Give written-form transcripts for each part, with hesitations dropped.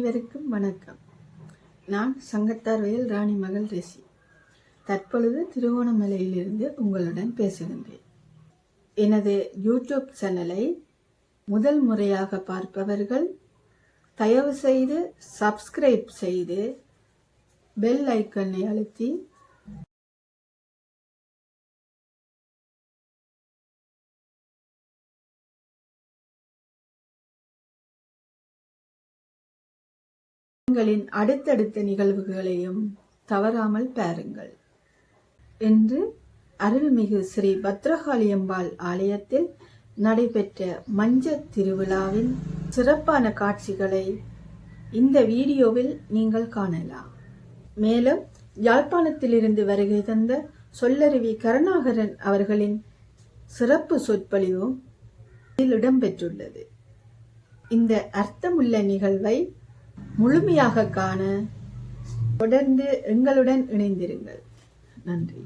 அனைவருக்கும் வணக்கம். நான் சங்கத்தார் வயல் ராணி மகள் ரெசி. தற்பொழுது திருவோணமலையிலிருந்து உங்களுடன் பேசுகின்றேன். எனது யூடியூப் சேனலை முதல் முறையாக பார்ப்பவர்கள் தயவு செய்து சப்ஸ்கிரைப் செய்து பெல் ஐக்கனை அழுத்தி உங்களின் அடுத்தடுத்த நிகழ்வுகளையும் தவறாமல் பாருங்கள். இன்று அருள்மிகு ஸ்ரீ பத்ரகாளியம்பாள் ஆலயத்தில் நடைபெற்ற மஞ்சத் திருவிழாவின் சிறப்பான காட்சிகளை இந்த வீடியோவில் நீங்கள் காணலாம். மேலும் யாழ்ப்பாணத்திலிருந்து வருகை தந்த சொல்லருவி கருணாகரன் அவர்களின் சிறப்பு சொற்பொழிவும் இதில் இடம்பெற்றுள்ளது. இந்த அர்த்தமுள்ள நிகழ்வை முழுமையாக காண தொடர்ந்து எங்களுடன் இணைந்திருங்கள். நன்றி.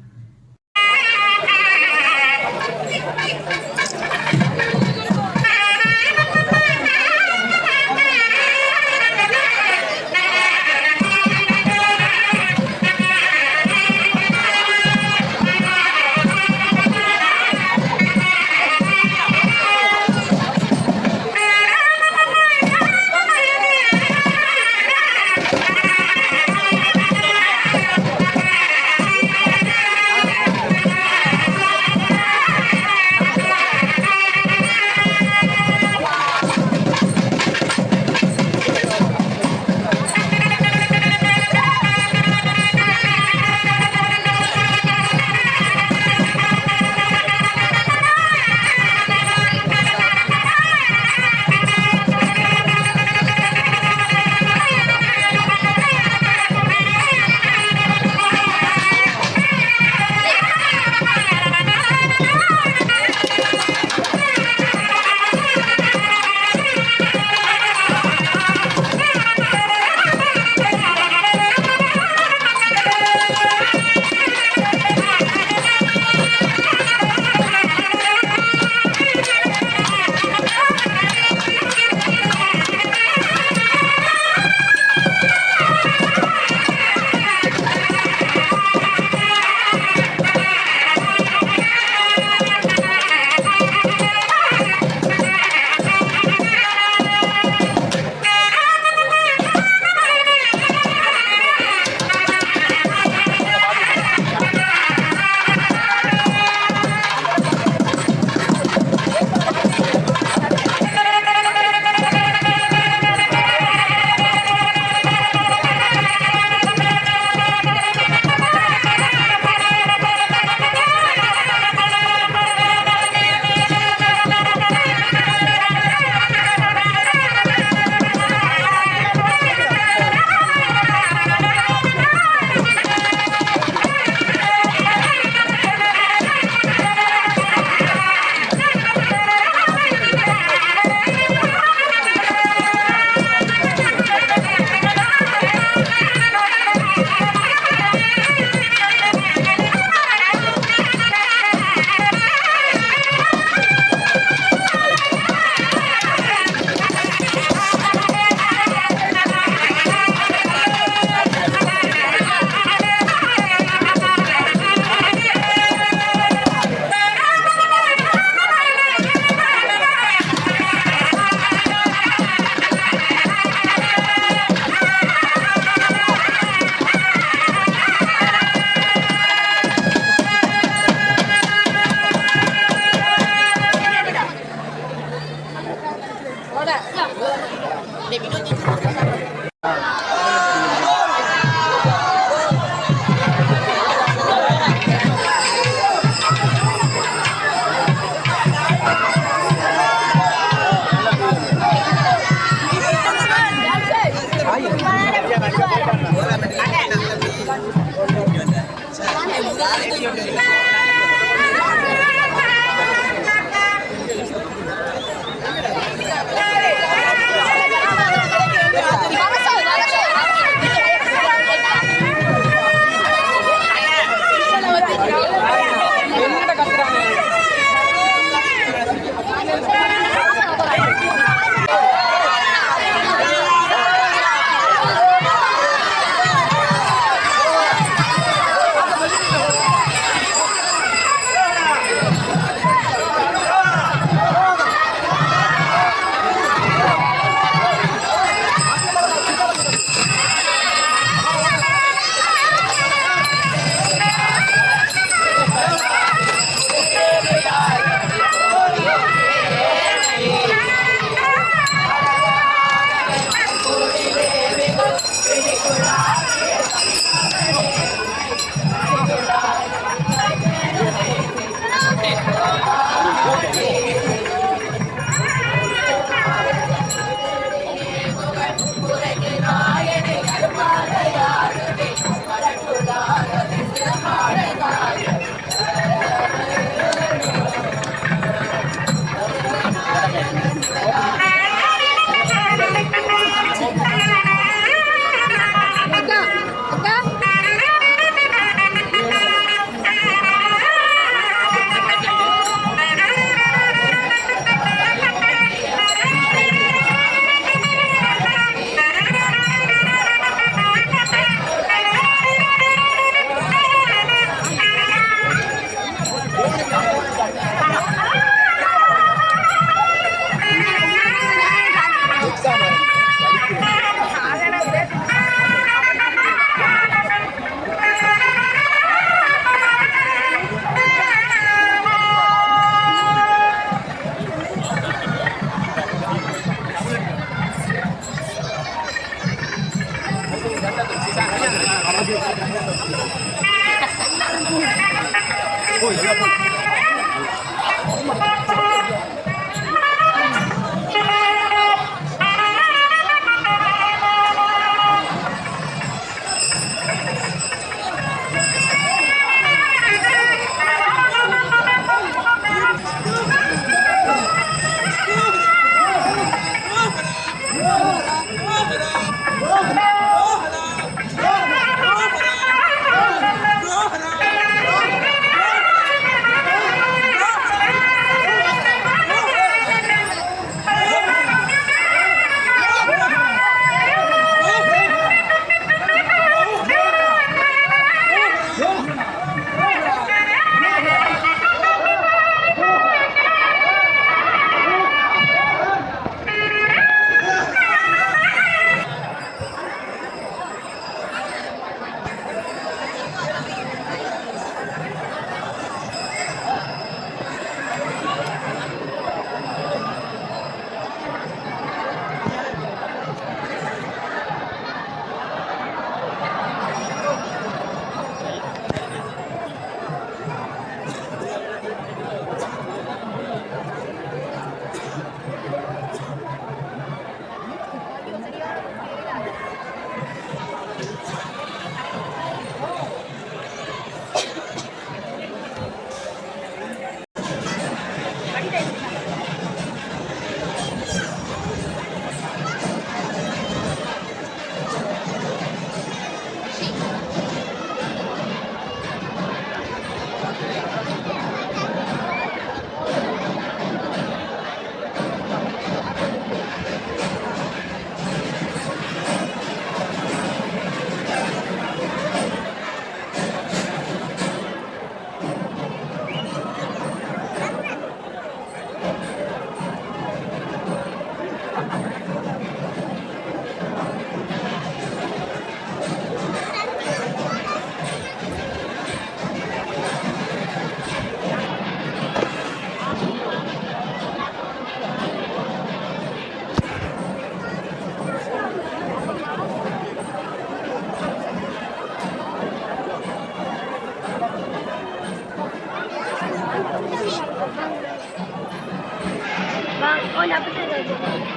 Oh, dapat na daw.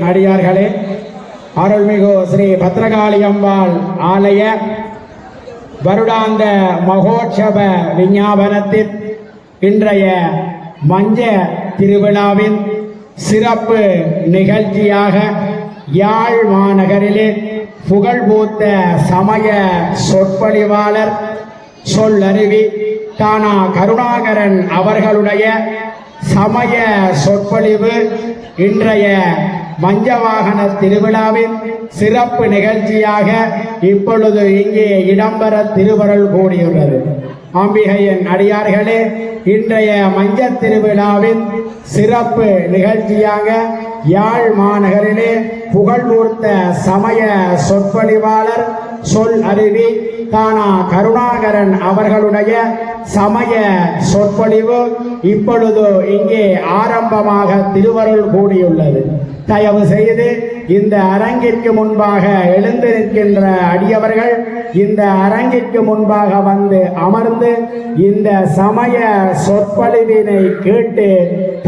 அடியார்களே, அருள்மிகு ஸ்ரீ பத்ரகாளி அம்பாள் ஆலய வருடாந்த மகோற்சவ விஞ்ஞாபனத்தில் இன்றைய மஞ்ச திருவிழாவின் சிறப்பு நிகழ்ச்சியாக யாழ் மாநகரிலே புகழ்பூத்த சமய சொற்பொழிவாளர் சொல்லருவி தானா கருணாகரன் அவர்களுடைய சமய சொற்பொழிவு இன்றைய மஞ்சவாகன திருவிழாவின் சிறப்பு நிகழ்ச்சியாக இப்பொழுது இங்கே இடம்பெற திருவருள் கூடியுள்ளது. அம்பிகையின் அடியார்களே, இன்றைய மஞ்சள் திருவிழாவின் சிறப்பு நிகழ்ச்சியாக யாழ் மாநகரிலே புகழ்பூர்த்த சமய சொற்பொழிவாளர் சொல் அருவி தானா கருணாகரன் அவர்களுடைய சமய சொற்பொழிவு இப்பொழுது இங்கே ஆரம்பமாக திருவருள் கூடியுள்ளது. தயவு செய்து இந்த அரங்கிற்கு முன்பாக எழுந்து நிற்கின்ற அடியவர்கள் இந்த அரங்கிற்கு முன்பாக வந்து அமர்ந்து இந்த சமய சொற்பொழிவினை கேட்டு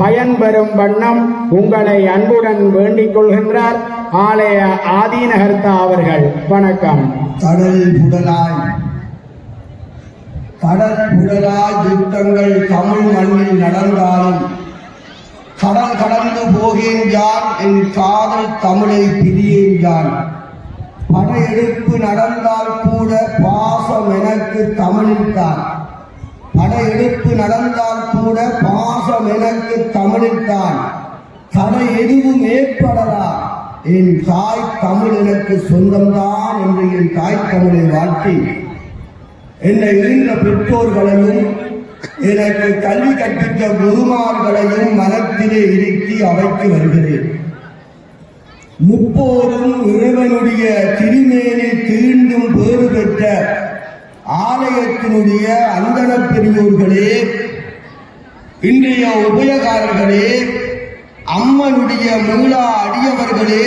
பயன்பெறும் வண்ணம் உங்களை அன்புடன் வேண்டிக் கொள்கின்றார் ஆலய ஆதீனகர்த்தா அவர்கள். வணக்கம். கடல் புடலாய் யுத்தங்கள் தமிழ் மண்ணில் நடந்தாலும் கடல் கடந்து போகேன் யான், என் காதல் தமிழை பிரியேன் யான். படையெடுப்பு நடந்தால் கூட பாசம் எனக்கு தமிழில்தான். படையெடுப்பு நடந்தால் கூட பாசம் எனக்கு தமிழில்தான். தடை எதுவும் ஏற்படலாம், என் தாய் தமிழ் எனக்கு சொந்தம்தான் என்று என் தாய் தமிழை வாழ்த்தி என்னை இருந்த பெற்றோர்களையும் எனக்கு கல்வி கற்பித்த குருமார்களையும் மனத்திலே இருத்தி அவைக்கு வருகிறேன். முப்போதும் இறைவனுடைய திருமேனி தீண்டும் பேறு பெற்ற ஆலயத்தினுடைய அந்தன பெரியோர்களே, இன்றைய உபயகாரர்களே, அம்மனுடைய மீளா அடியவர்களே,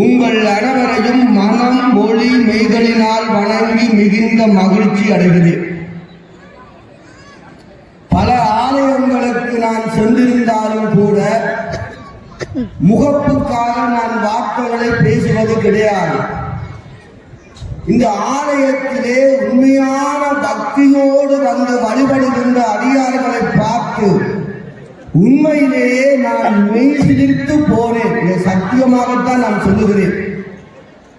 உங்கள் அனைவரையும் மனம் மொழி மெய்களினால் வணங்கி மிகுந்த மகிழ்ச்சி அடைகிறேன். பல ஆலயங்களுக்கு நான் சென்றிருந்தாலும் கூட முகப்புக்காக நான் வார்த்தைகளை பேசுவது கிடையாது. இந்த ஆலயத்திலே உண்மையான பக்தியோடு வந்து வழிபடுகின்ற அடியார்களை பார்த்து உண்மையிலேயே நான் மெய்சிலிர்த்து போனேன். இதை சத்தியமாகத்தான் நான் சொல்லுகிறேன்.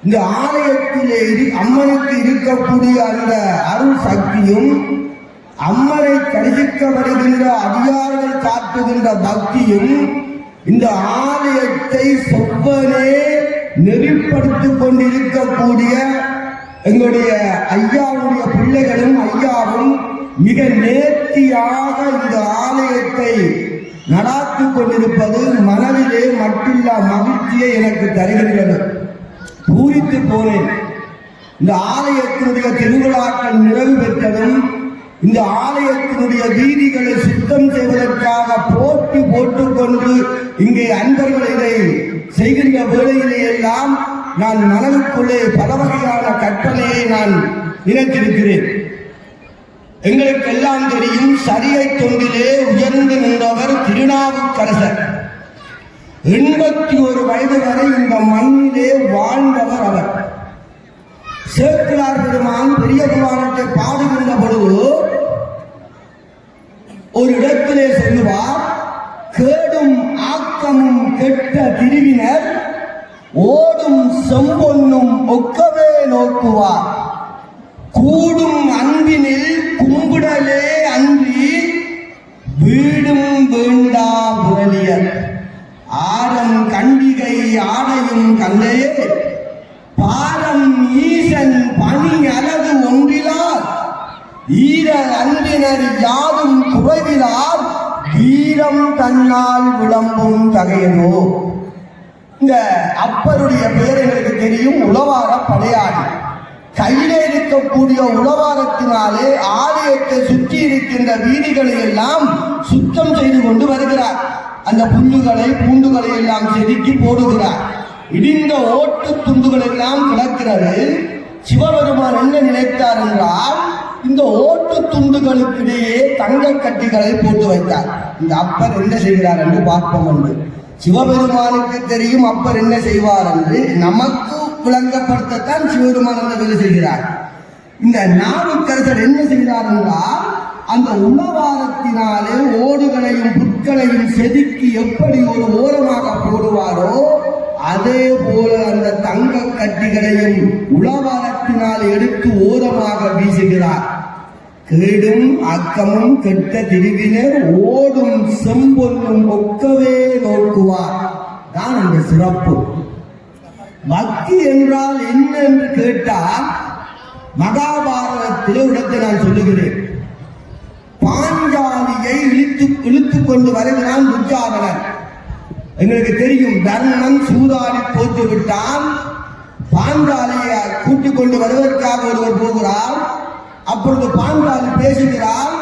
இந்த ஆலயத்திலே அம்மனுக்கு இருக்கக்கூடிய அந்த அருள் சக்தியும் அம்மனை தரிசிக்க வருகின்ற அடியார்கள் காட்டுகின்ற பக்தியும் இந்த ஆலயத்தை சொப்பனே நெறிப்படுத்திக் கொண்டிருக்கக்கூடிய எங்களுடைய ஐயாவுடைய பிள்ளைகளும் ஐயாவும் மிக நேர்த்தியாக இந்த ஆலயத்தை நடாத்திக் கொண்டிருப்பது மனதிலே மட்டில்லா மகிழ்ச்சியை எனக்கு தருகின்றது. பூரித்து போனேன். இந்த ஆலயத்தினுடைய திருவிழாக்கள் நிறைவு பெற்றதும் இந்த ஆலயத்தினுடைய வீதிகளை சுத்தம் செய்வதற்காக போட்டி போட்டுக்கொண்டு இங்கே அன்பர்கள் இதை செய்கின்ற வேளையிலே எல்லாம் நான் மனதுக்குள்ளே பல வகையான கற்பனையை நான் நினைத்திருக்கிறேன். எங்களுக்கு எல்லாம் தெரியும், சரியை தொண்டிலே உயர்ந்து நின்றவர் திருநாவுக்கரசர். 81 வயது வரை இந்த மண்ணிலே வாழ்ந்தவர் அவர். சேக்கிழார் பெருமான் பெரிய புராணத்தை பாடுகின்ற பொழுது ஒரு இடத்திலே சொல்லுவார், கேடும் ஆக்கமும் கெட்ட திருவினர் ஓடும் செம்பொன்னும் ஒக்கவே நோக்குவார். கூடும் அன்பினில் கும்பிடலே அன்றி வீடும் வேண்டா புரளியர். ஆரம் கண்டிகை ஆடையும் கந்தையே பாரம் ஈசன் பணி அலகு ஒன்றிலார். ஈர அன்பினர் யாதும் குறைவிலார் வீரம் தன்னால் விளம்பும் தகையனோ. இந்த அப்பருடைய பெயர் எங்களுக்கு தெரியும், உளவார படையாடி. கையிலே இருக்கக்கூடிய உளவாரத்தினாலே ஆலயத்தை சுற்றி இருக்கின்ற வீதிகளை எல்லாம் சுத்தம் செய்து கொண்டு வருகிறார். அந்த புல்லுகளை பூண்டுகளை எல்லாம் செதுக்கி போடுகிறார். இடிந்த ஓட்டு துண்டுகள் எல்லாம் கிடக்கிறது. சிவபெருமான் என்ன நினைத்தார் என்றால், இந்த ஓட்டு துண்டுகளுக்கிடையே தங்க கட்டிகளை போட்டு வைத்தார். இந்த அப்பர் என்ன செய்கிறார் என்று பார்ப்போம் என்று சிவபெருமானுக்கு தெரியும் அப்பர் என்ன செய்வார் என்று. நமக்கு விளங்கப்படுத்தத்தான் சிவபெருமான் அந்த வேலை செய்கிறார். இந்த நாவுக்கரசர் என்ன செய்கிறார் என்றால், அந்த உளவாரத்தினாலே ஓடுகளையும் புற்களையும் செதுக்கி எப்படி ஒரு ஓரமாக போடுவாரோ அதே போல அந்த தங்க கட்டிகளையும் உளவாரத்தினால் எடுத்து ஓரமாக வீசுகிறார். கேடும் அக்கமும் கெட்ட திருவினர் ஓடும் செம்பொன்னும் ஒக்கவே நோக்குவார் தான் அந்த சிறப்பு. பக்தி என்றால் என்ன என்று கேட்டால், மகாபாரதத்திலே இடத்தை நான் சொல்லுகிறேன். பாஞ்சாலியை இழுத்துக் கொண்டு வருகிறான் துச்சாதனன். எங்களுக்கு தெரியும், தர்மன் சூதாடி தோற்றுவிட்டான். பாஞ்சாலியை கூட்டிக் கொண்டு வருவதற்காக ஒருவர் போகிறார். அப்பொழுது பாஞ்சாலி பேசுகிறார்,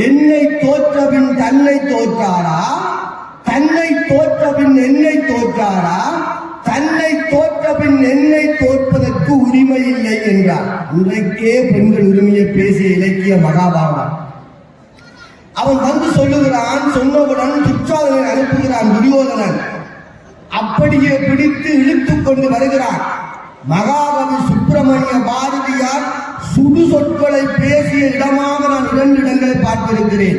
என்னை தோற்றபின் தன்னை தோற்றாரா, தன்னை தோற்றபின் என்னை தோற்றாரா, தன்னை தோற்றபின் என்னை தோற்பதற்கு உரிமை இல்லை என்றார். அன்றைக்கே பெண்கள் உரிமையை பேசிய இலக்கிய மகாபாரதம். அவன் வந்து சொல்லுகிறான். சொன்னவுடன் துச்சாதனன் அனுப்புகிறான் துரியோதனன். அப்படியே பிடித்து இழுத்துக் கொண்டு வருகிறான். மகாகவி சுப்பிரமணிய பாரதியார் சுடு சொற்களை பேசிய இடமாக நான் 2 இடங்களை பார்த்திருக்கிறேன்.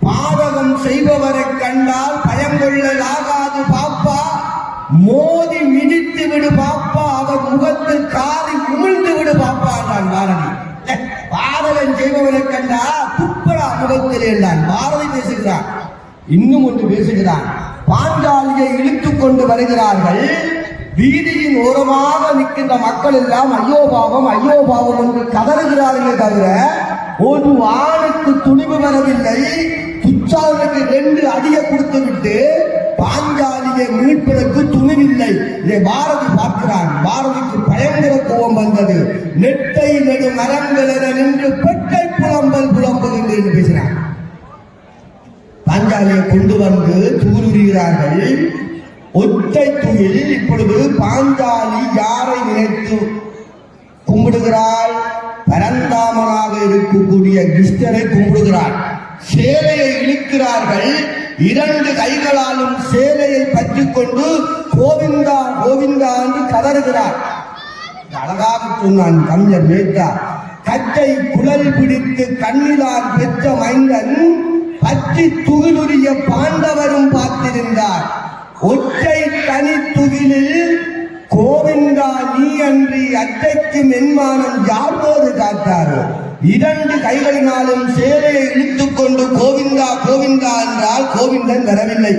பாதகம் செய்பவரை கண்டால் பயங்கொள்ளலாகாது பாப்பா, மோதி மிதித்து விடு பாப்பா, அவர் முகத்தில் காரி உமிழ்ந்து விடு பாப்பா என்றான் பாரதி. பாதகம் செய்பவரை கண்டா துப்படா முகத்தில் என்றான் பாரதி பேசுகிறான். இன்னும் ஒன்று பேசுகிறான். பாஞ்சாலியை இழுத்துக் கொண்டு வருகிறார்கள். வீதியின் ஓரமாக நிற்கின்ற மக்கள் எல்லாம் ஐயோ பாவம் ஐயோ பாவம் என்று கதறுகிறார்களே தவிர ஒரு ஆணுக்கு துணிவு வரவில்லை. துச்சாதனுக்கு 2 அடியை கொடுத்து விட்டு பாஞ்சாலியை மீட்பதற்கு துணிவில்லை. இதை பாரதி பார்க்கிறான். பாரதிக்கு பயங்கர கோபம் வந்தது. நெட்டை நெடு மரங்கள் என நின்று பெட்டை புலம்பல் புலம்புகின்ற என்று பேசினார். பாஞ்சாலியை கொண்டு வந்து தூருகிறார்கள். ஒற்றை துயில். இப்பொழுது பாஞ்சாலி யாரை நினைத்து கும்பிடுகிறாள்? பரந்தாமனாக இருக்கக்கூடிய கிருஷ்ணரை கும்பிடுகிறாள். சேலையை இழுக்கிறார்கள். 2 கைகளாலும் சேலையை பற்றிக் கொண்டு கோவிந்தா கோவிந்தா என்று கதறுகிறார். அழகாக சொன்னான் கவிஞர் மேத்தா. கட்டை குழல் பிடித்து கண்ணிலார் பெற்ற மைந்தன் பற்றி துகிலுரிய பாண்டவரும் பார்த்திருந்தார். ஒற்றை தனி துகிலில் கோவிந்தா நீ அன்றி அத்தைக்கு மென்மானம் யார்போது காத்தாரோ. 2 கைகளினாலும் சேலையை இழுத்துக் கொண்டு கோவிந்தா கோவிந்தா என்றால் கோவிந்தன் வரவில்லை.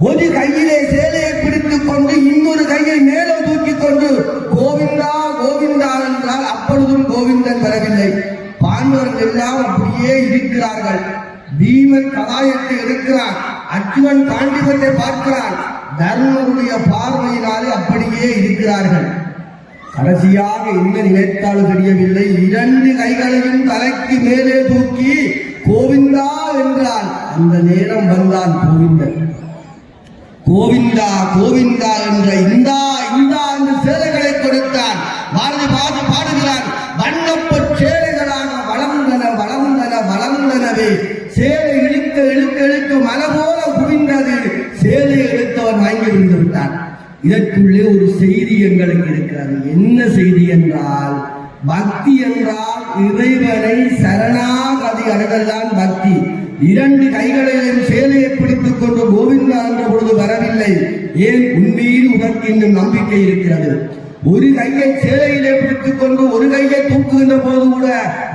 ஒரு கையிலே சேலையை பிடித்துக் கொண்டு இன்னொரு கையை மேலே தூக்கிக் கொண்டு கோவிந்தா கோவிந்தா என்றால் அப்பொழுதும் கோவிந்தன் வரவில்லை. பாண்டவர்கள் எல்லாம் அப்படியே இருக்கிறார்கள். பீமன் கதாயத்தை எடுக்கிறான். அர்ஜுனன் காண்டிபத்தை பார்க்கிறான். தர்மனுடைய பார்வையினாலே அப்படியே இருக்கிறார்கள். கடைசியாக என்ன நினைத்தாலும் தெரியவில்லை. 2 கைகளையும் தலைக்கு மேலே தூக்கி கோவிந்தா என்றான். அந்த நேரம் வந்தான் கோவிந்தன். கோவிந்தா கோவிந்தா என்ற இந்தா இந்தா என்று சேலைகளை கொடுத்தான். பாரதி பாடுகிறான். வண்ணப்ப சேலைகளான வளர்ந்தன வளர்ந்தன வளர்ந்தனவே. சேலை இழுக்க இழுக்க இழுக்க மலை போல குவிந்தது. சேலையை எடுத்தவன் வாங்கி விழுந்து விட்டான். இதற்குள்ளே ஒரு செய்தி எங்களுக்கு இருக்கிறது. என்ன செய்தி என்றால், பக்தி என்றால் இறைவனை சரணாகதி அடைதல்தான் பக்தி. 2 கைகளையும் சேலையை பிடித்துக் கொண்டு கோவிந்தா என்ற பொழுது வரவில்லை. ஏன்? உண்மையில் உனக்கு இன்னும் நம்பிக்கை இருக்கிறது. ஒரு கையை சேலையிலே பிடித்துக் கொண்டு ஒரு கையை தூக்குகின்ற போது கூட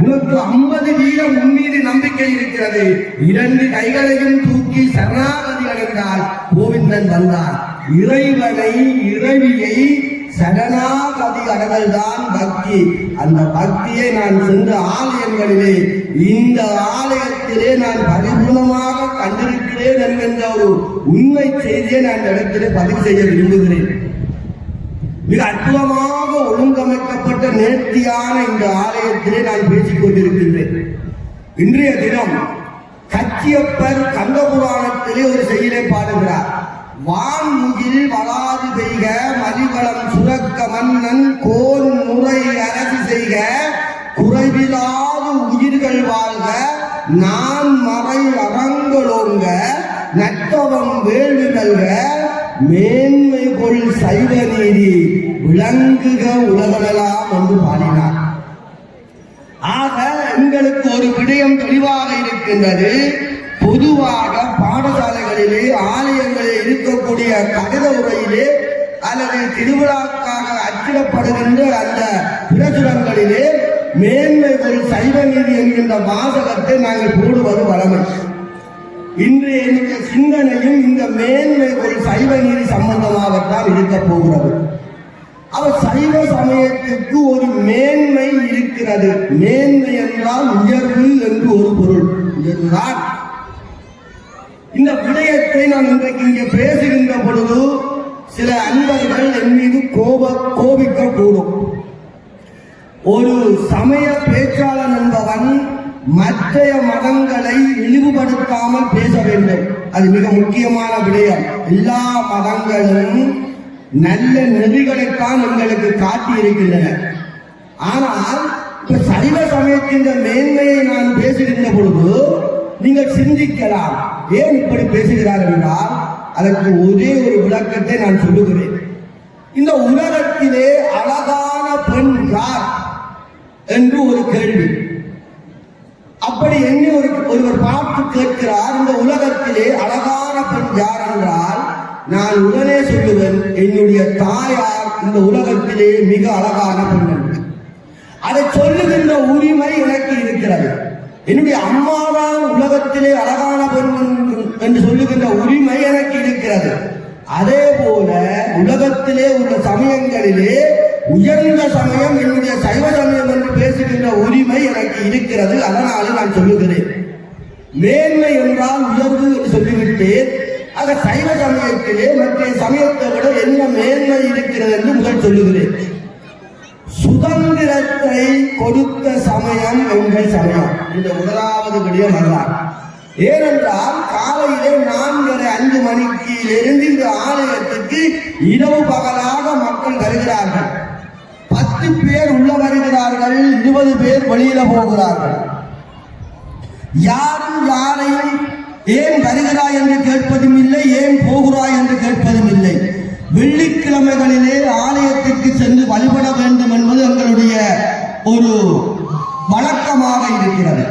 உனக்கு 50 வீதம் உன்மீது நம்பிக்கை இருக்கிறது. 2 கைகளையும் தூக்கி சரணாகதி அடைந்தால் கோவிந்தன் வந்தார். இறைவனை இறைவியை சரணாகதி அடைதல் தான் பக்தி. அந்த பக்தியை நான் சென்ற ஆலயங்களிலே, இந்த ஆலயத்திலே நான் பரிபூர்ணமாக கண்டிருக்கிறேன் என்கின்ற ஒரு உண்மை செய்தியை நான் இடத்திலே பதிவு செய்ய விரும்புகிறேன். மிக அற்புதமாக ஒழுங்கமைக்கப்பட்ட நேர்த்தியான இந்த ஆலயத்திலே நான் பேசிக் கொண்டிருக்கின்றேன். இன்றைய தினம் கச்சியப்பர் கந்த புராணத்திலே ஒரு செய்தியை பாடுகிறார். வான்முகில் வளாது பெய்க, மதிவளம் சுரக்க மன்னன் கோன் முறை அரசு செய்க, குறைவிலாது உயிர்கள் வாழ்க, நான் மறை அறங்களோங்க, நற்றவ வைபவம் வேள்வி நல்க மேன்மை கொள் சைவ நீதி விளங்குக உலகமெல்லாம் என்று பாடினார். ஆக எங்களுக்கு ஒரு விடயம் தெளிவாக இருக்கின்றது. பொதுவாக பாடசாலைகளிலே ஆலயங்களில் இருக்கக்கூடிய கடித உரையிலே அல்லது திருவிழாக்காக அச்சிடப்படுகின்ற அந்த பிரசுரங்களிலே மேன்மைகள் சைவ நீதி என்கின்ற வாசகத்தை நாங்கள் போடுவது வழமை. இன்று என்னுடைய சிந்தனையும் இந்த மேன்மைகள் சைவ நீதி சம்பந்தமாகத்தான் இருக்க போகிறது. அவர் சைவ சமயத்துக்கு ஒரு மேன்மை இருக்கிறது. மேன்மை என்றால் உயர்வு என்று ஒரு பொருள். உயர்வுதான். இந்த விடயத்தை நான் இன்றைக்கு இங்கே பேசுகின்ற பொழுது சில அன்பர்கள் என் மீது கோபிக்க கூடும். ஒரு சமய பேச்சாளன் என்பவன் மற்ற மதங்களை இழிவுபடுத்தாமல் பேச வேண்டும். அது மிக முக்கியமான விடயம். எல்லா மதங்களும் நல்ல நெறிகளைத்தான் எங்களுக்கு காட்டி இருக்கின்றன. ஆனால் இப்ப சைவ சமயத்தின் மேன்மையை நான் பேசுகின்ற பொழுது நீங்கள் சிந்திக்கலாம், ஏன் இப்படி பேசுகிறார் என்றால் அதற்கு ஒரே ஒரு விளக்கத்தை நான் சொல்லுகிறேன். இந்த உலகத்திலே அழகான பெண் யார் என்று ஒரு கேள்வி. அப்படி என்ன ஒருவர் பார்த்து கேட்கிறார், இந்த உலகத்திலே அழகான பெண் யார் என்றால் நான் உடனே சொல்லுவேன், என்னுடைய தாயார் இந்த உலகத்திலே மிக அழகான பெண் என்று. அதை சொல்லுகின்ற உரிமை எனக்கு இருக்கிறது. என்னுடைய அம்மாதான் உலகத்திலே அழகான பெண் என்று சொல்லுகின்ற உரிமை எனக்கு இருக்கிறது. அதே போல உலகத்திலே உள்ள சமயங்களிலே உயர்ந்த சமயம் என்னுடைய சைவ சமயம் என்று பேசுகின்ற உரிமை எனக்கு இருக்கிறது. அதனால நான் சொல்லுகிறேன், மேன்மை என்றால் உயர்வு என்று சொல்லிவிட்டேன். ஆக சைவ சமயத்திலே மற்ற சமயத்தை விட என்ன மேன்மை இருக்கிறது என்று முதல் சொல்லுகிறேன். சுதந்திரத்தை கொடுத்த சமயம் எங்கள் சமயம். இந்த முதலாவது விடயம் அல்ல. ஏனென்றால் காலையிலே 4:30 மணிக்கிலிருந்து இந்த ஆலயத்துக்கு இரவு பகலாக மக்கள் வருகிறார்கள். 10 பேர் உள்ள வருகிறார்கள், 20 பேர் வெளியில போகிறார்கள். யாரும் யாரையும் ஏன் வருகிறாய் என்று கேட்பதும் இல்லை, ஏன் போகிறாய் என்று கேட்பதும் இல்லை. வெள்ளிக்கிழமைகளிலே ஆலயத்திற்கு சென்று வழிபட வேண்டும் என்பது எங்களுடைய ஒரு வழக்கமாக இருக்கிறது.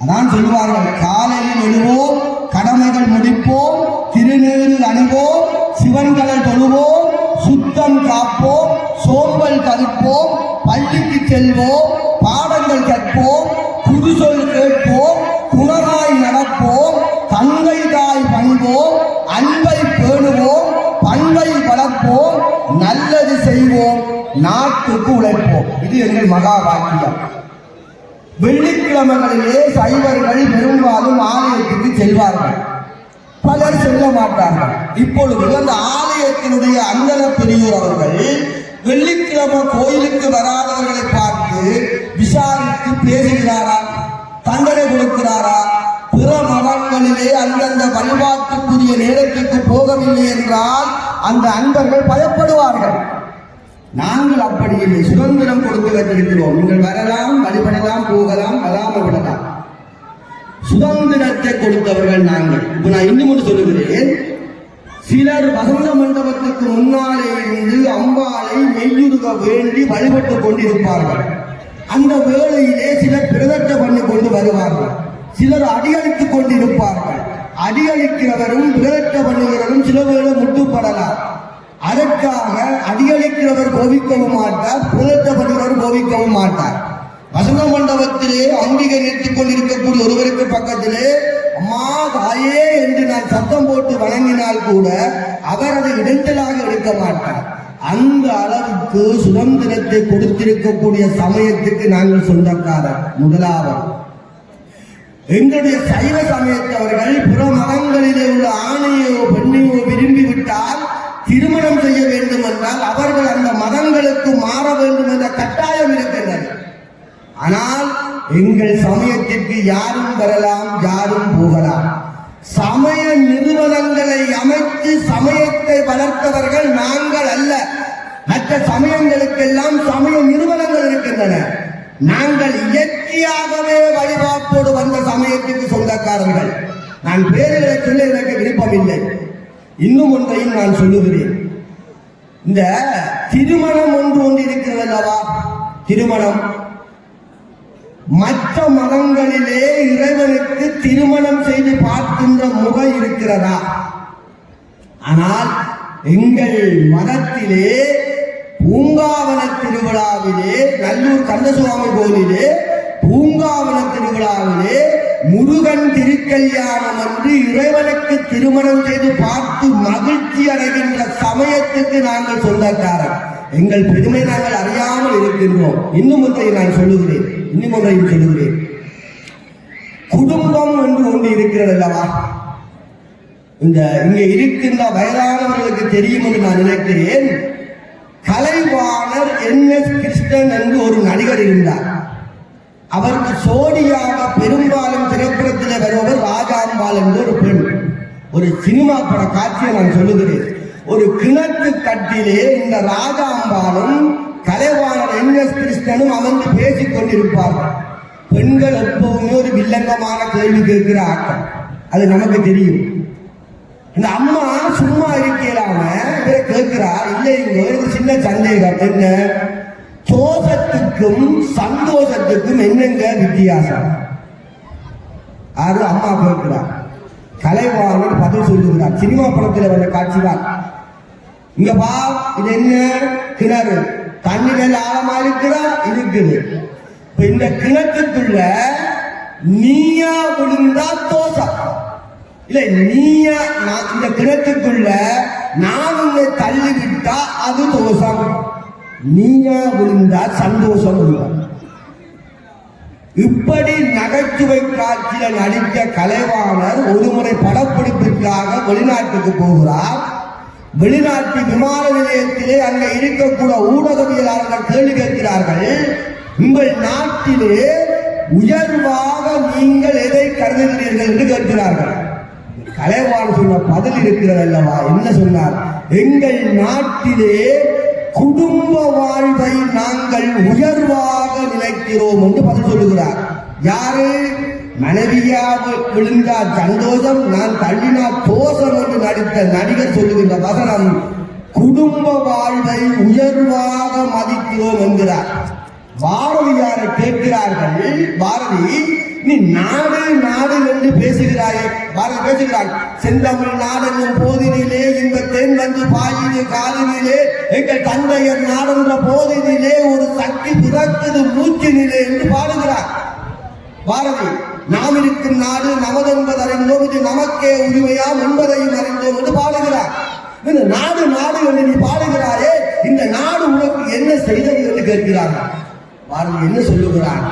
அதான் சொல்வார்கள், காலையில் எழுவோம், கடமைகள் முடிப்போம், திருநீரில் அணிவோம், சிவன்களை தொழுவோம், சுத்தம் காப்போம், சோம்பல் தவிர்ப்போம், பள்ளிக்கு செல்வோம், பாடங்கள் கற்போம், புதுசொல் கேட்போம், குணமாய் நடப்போம், தங்கை தாய் பண்போம், அன்பை பேணுவோம், பண்பை வளர்ப்போம், நல்லது செய்வோம், நாட்டுக்கு உழைப்போம். இது எங்கள் மகா வாக்கியம். வெள்ளிக்கிழமைகளிலே சைவர்கள் பெரும்பாலும் ஆலயத்துக்கு செல்வார்கள், பலர் செல்ல மாட்டார்கள். இப்பொழுது அந்த ஆலயத்தினுடைய அங்கன பெரியோர் அவர்கள் வெள்ளிக்கிழமை கோயிலுக்கு வராதவர்களை பார்த்து விசாரித்து பேசுகிறாரா, தண்டனை கொடுக்கிறாரா? பிற மதங்களிலே அந்தந்த வழிபாட்டுக்குரிய நேரத்திற்கு போகவில்லை என்றால் அந்த அன்பர்கள் பயப்படுவார்கள். நாங்கள் அப்படி இல்லை, சுதந்திரம் கொடுத்து வைத்திருக்கிறோம். நீங்கள் வரலாம், வழிபடலாம், போகலாம், வராமல் விடலாம். சுதந்திரத்தை கொடுத்தவர்கள் நாங்கள். இப்ப நான் இன்னும் ஒன்று சொல்லுகிறேன். சிலர் வசந்த மண்டபத்துக்கு முன்னாலே இருந்து அம்பாளை மெய்யுருக வேண்டி வழிபட்டுக் கொண்டிருப்பார்கள். அந்த வேளையிலே சிலர் பிரதட்ச பண்ணி கொண்டு வருவார்கள், சிலர் அடியளித்துக் கொண்டிருப்பார்கள். அடியளிக்கிறவரும் பிரதட்ச பண்ணுகிறவரும் சில வேளை முட்டுப்படலாம். அதற்காக அடியளிக்கிறவர் கோபிக்கவும் மாட்டார், பிரதட்ச பண்ணுகிறவர் கோபிக்கவும் மாட்டார். வசந்த மண்டபத்திலே அம்பிகை நிறுத்திக் கொண்டிருக்கக்கூடிய ஒருவருக்கு பக்கத்திலே அம்மா தாயே என்று நான் சத்தம் போட்டு வணங்கினால் கூட அவர் அதை இடைஞ்சலாக எடுக்க மாட்டார். அந்த அளவுக்கு சுதந்திரத்தை கொடுத்திருக்கக்கூடிய சமயத்துக்கு நாங்கள் சொந்தக்காரர். முதலாவது, எங்களுடைய சைவ சமயத்தவர்கள் புற மதங்களிலே உள்ள ஆணையோ பெண்ணையோ விரும்பிவிட்டால் திருமணம் செய்ய வேண்டும் என்றால் அவர்கள் அந்த மதங்களுக்கு மாற வேண்டும் என்ற கட்டாயம் இருக்கின்றது. ஆனால் எங்கள் சமயத்திற்கு யாரும் வரலாம், யாரும் போகலாம். சமய நிறுவனங்களை அமைத்து சமயத்தை வளர்த்தவர்கள் நாங்கள் அல்ல. மற்ற சமயங்களுக்கெல்லாம் சமய நிறுவனங்கள் இருக்கின்றன. நாங்கள் இயற்கையாகவே வழிபாட்டோடு வந்த சமயத்துக்கு சொந்தக்காரர்கள். நான் பேர்களை சொல்ல எனக்கு விருப்பம் இல்லை. இன்னும் ஒன்றையும் நான் சொல்லுகிறேன். இந்த திருமணம் ஒன்று இருக்கிறது அல்லவா, திருமணம் மற்ற மதங்களிலே இறைவனுக்கு திருமணம் செய்து பார்க்கின்ற முறை இருக்கிறதா? ஆனால் எங்கள் மதத்திலே பூங்காவன திருவிழாவிலே, நல்லூர் கந்தசுவாமி கோயிலே பூங்காவன திருவிழாவிலே முருகன் திருக்கல்யாணம் என்று இறைவனுக்கு திருமணம் செய்து பார்த்து மகிழ்ச்சி அடைகின்ற சமயத்துக்கு நாங்கள் சொந்தக்காரர். எங்கள் பெருமை நாங்கள் அறியாமல் இருக்கின்றோம். இன்னும் ஒன்றையும் நான் சொல்லுகிறேன், இன்னும் ஒன்றையும் சொல்லுகிறேன். குடும்பம் என்று ஒன்று இருக்கிறது அல்லவா, இங்கே இருக்கின்ற வயதானவர்களுக்கு தெரியும் என்று நான் நினைக்கிறேன். கலைவாணர் NS கிருஷ்ணன் என்று ஒரு நடிகர் இருந்தார். அவருக்கு சோடியாக பெரும்பாலும் திரைப்படத்தில் வருபவர் ராஜாம்பாள் என்று ஒரு பெண். ஒரு சினிமா பட காட்சியை நான் சொல்லுகிறேன். ஒரு கிணத்து கட்டிலே இந்த ராஜாம்பாளும் கலைவாணர் NS கிருஷ்ணனும் அமர்ந்து பேசிக் கொண்டிருப்பார்கள். பெண்கள் எப்பவுமே ஒரு வில்லங்கமான கேள்வி கேட்கிற ஆட்டம், அது நமக்கு தெரியும். இந்த அம்மா சும்மா இருக்கலாம இவரை கேட்கிறார். இல்லை, இங்க சின்ன சந்தேகம். என்ன, சோசத்துக்கும் சந்தோஷத்துக்கும் என்னங்க வித்தியாசம்? அது அம்மா கேட்கிறார். கலைவாணர் பதில் சொல்லுகிறார். சினிமா படத்தில் வந்த காட்சி தான். இங்க பா, இது என்ன கிணறு, தண்ணி நல்ல ஆழமா இருக்கிறா, இருக்குது. இந்த கிணத்துக்குள்ள நீயா விழுந்தா தோசம், இல்ல நீயா இந்த கிணத்துக்குள்ள நான் உன்னை தள்ளி விட்டா அது தோஷம், நீயா விழுந்தா சந்தோஷம். இப்படி நகைச்சுவை காட்சியில நடித்த கலைவாணர் ஒருமுறை படப்பிடிப்பிற்காக வெளிநாட்டுக்கு போகிறார். வெளிநாட்டு விமான நிலையத்திலே அங்கே இருக்கக்கூடிய ஊடகவியலாளர்கள் கேள்வி கேட்கிறார்கள். உங்கள் நாட்டிலே உயர்வாக நீங்கள் எதை கருதுகிறீர்கள் என்று கேட்கிறார்கள். கலைவாணர் சொன்ன பதில் இருக்கிறது அல்லவா, என்ன சொன்னார்? எங்கள் நாட்டிலே குடும்ப வாழ்வை நாங்கள் உயர்வாக நினைக்கிறோம் என்று பதில் சொல்லுகிறார். யாரு? மனைவியா விழுந்தா சந்தோஷம், நான் தள்ளினா தோஷம் என்று நடித்த நடிகர் சொல்லுகின்ற வசனம் குடும்ப வாழ்வை உயர்வாக மதிக்கிறோம் என்கிறார். பாரதியாரை கேட்கிறார்கள். பாரதி, நீ நாடு நாடு என்று பேசுகிறாய். பாரதி பேசுகிறார். செந்தமிழ் நாடு என்னும் போதினிலே இந்த தென் வந்து பாயினி காலினிலே எங்கள் தந்தையர் நாடென்ற போதினிலே ஒரு சக்தி பிறக்குது மூச்சினிலே என்று பாடுகிறார் பாரதி. நாம் இருக்கும் நாடு நமதென்பது அறிந்தோம், இது நமக்கே உரிமையாம் என்பதையும் அறிந்தோம் என்று பாடுகிறார். இந்த நாடு நாடு என்று நீ பாடுகிறாயே, இந்த நாடு உனக்கு என்ன செய்தது என்று கேட்கிறார்கள். பாரதி என்ன சொல்லுகிறார்?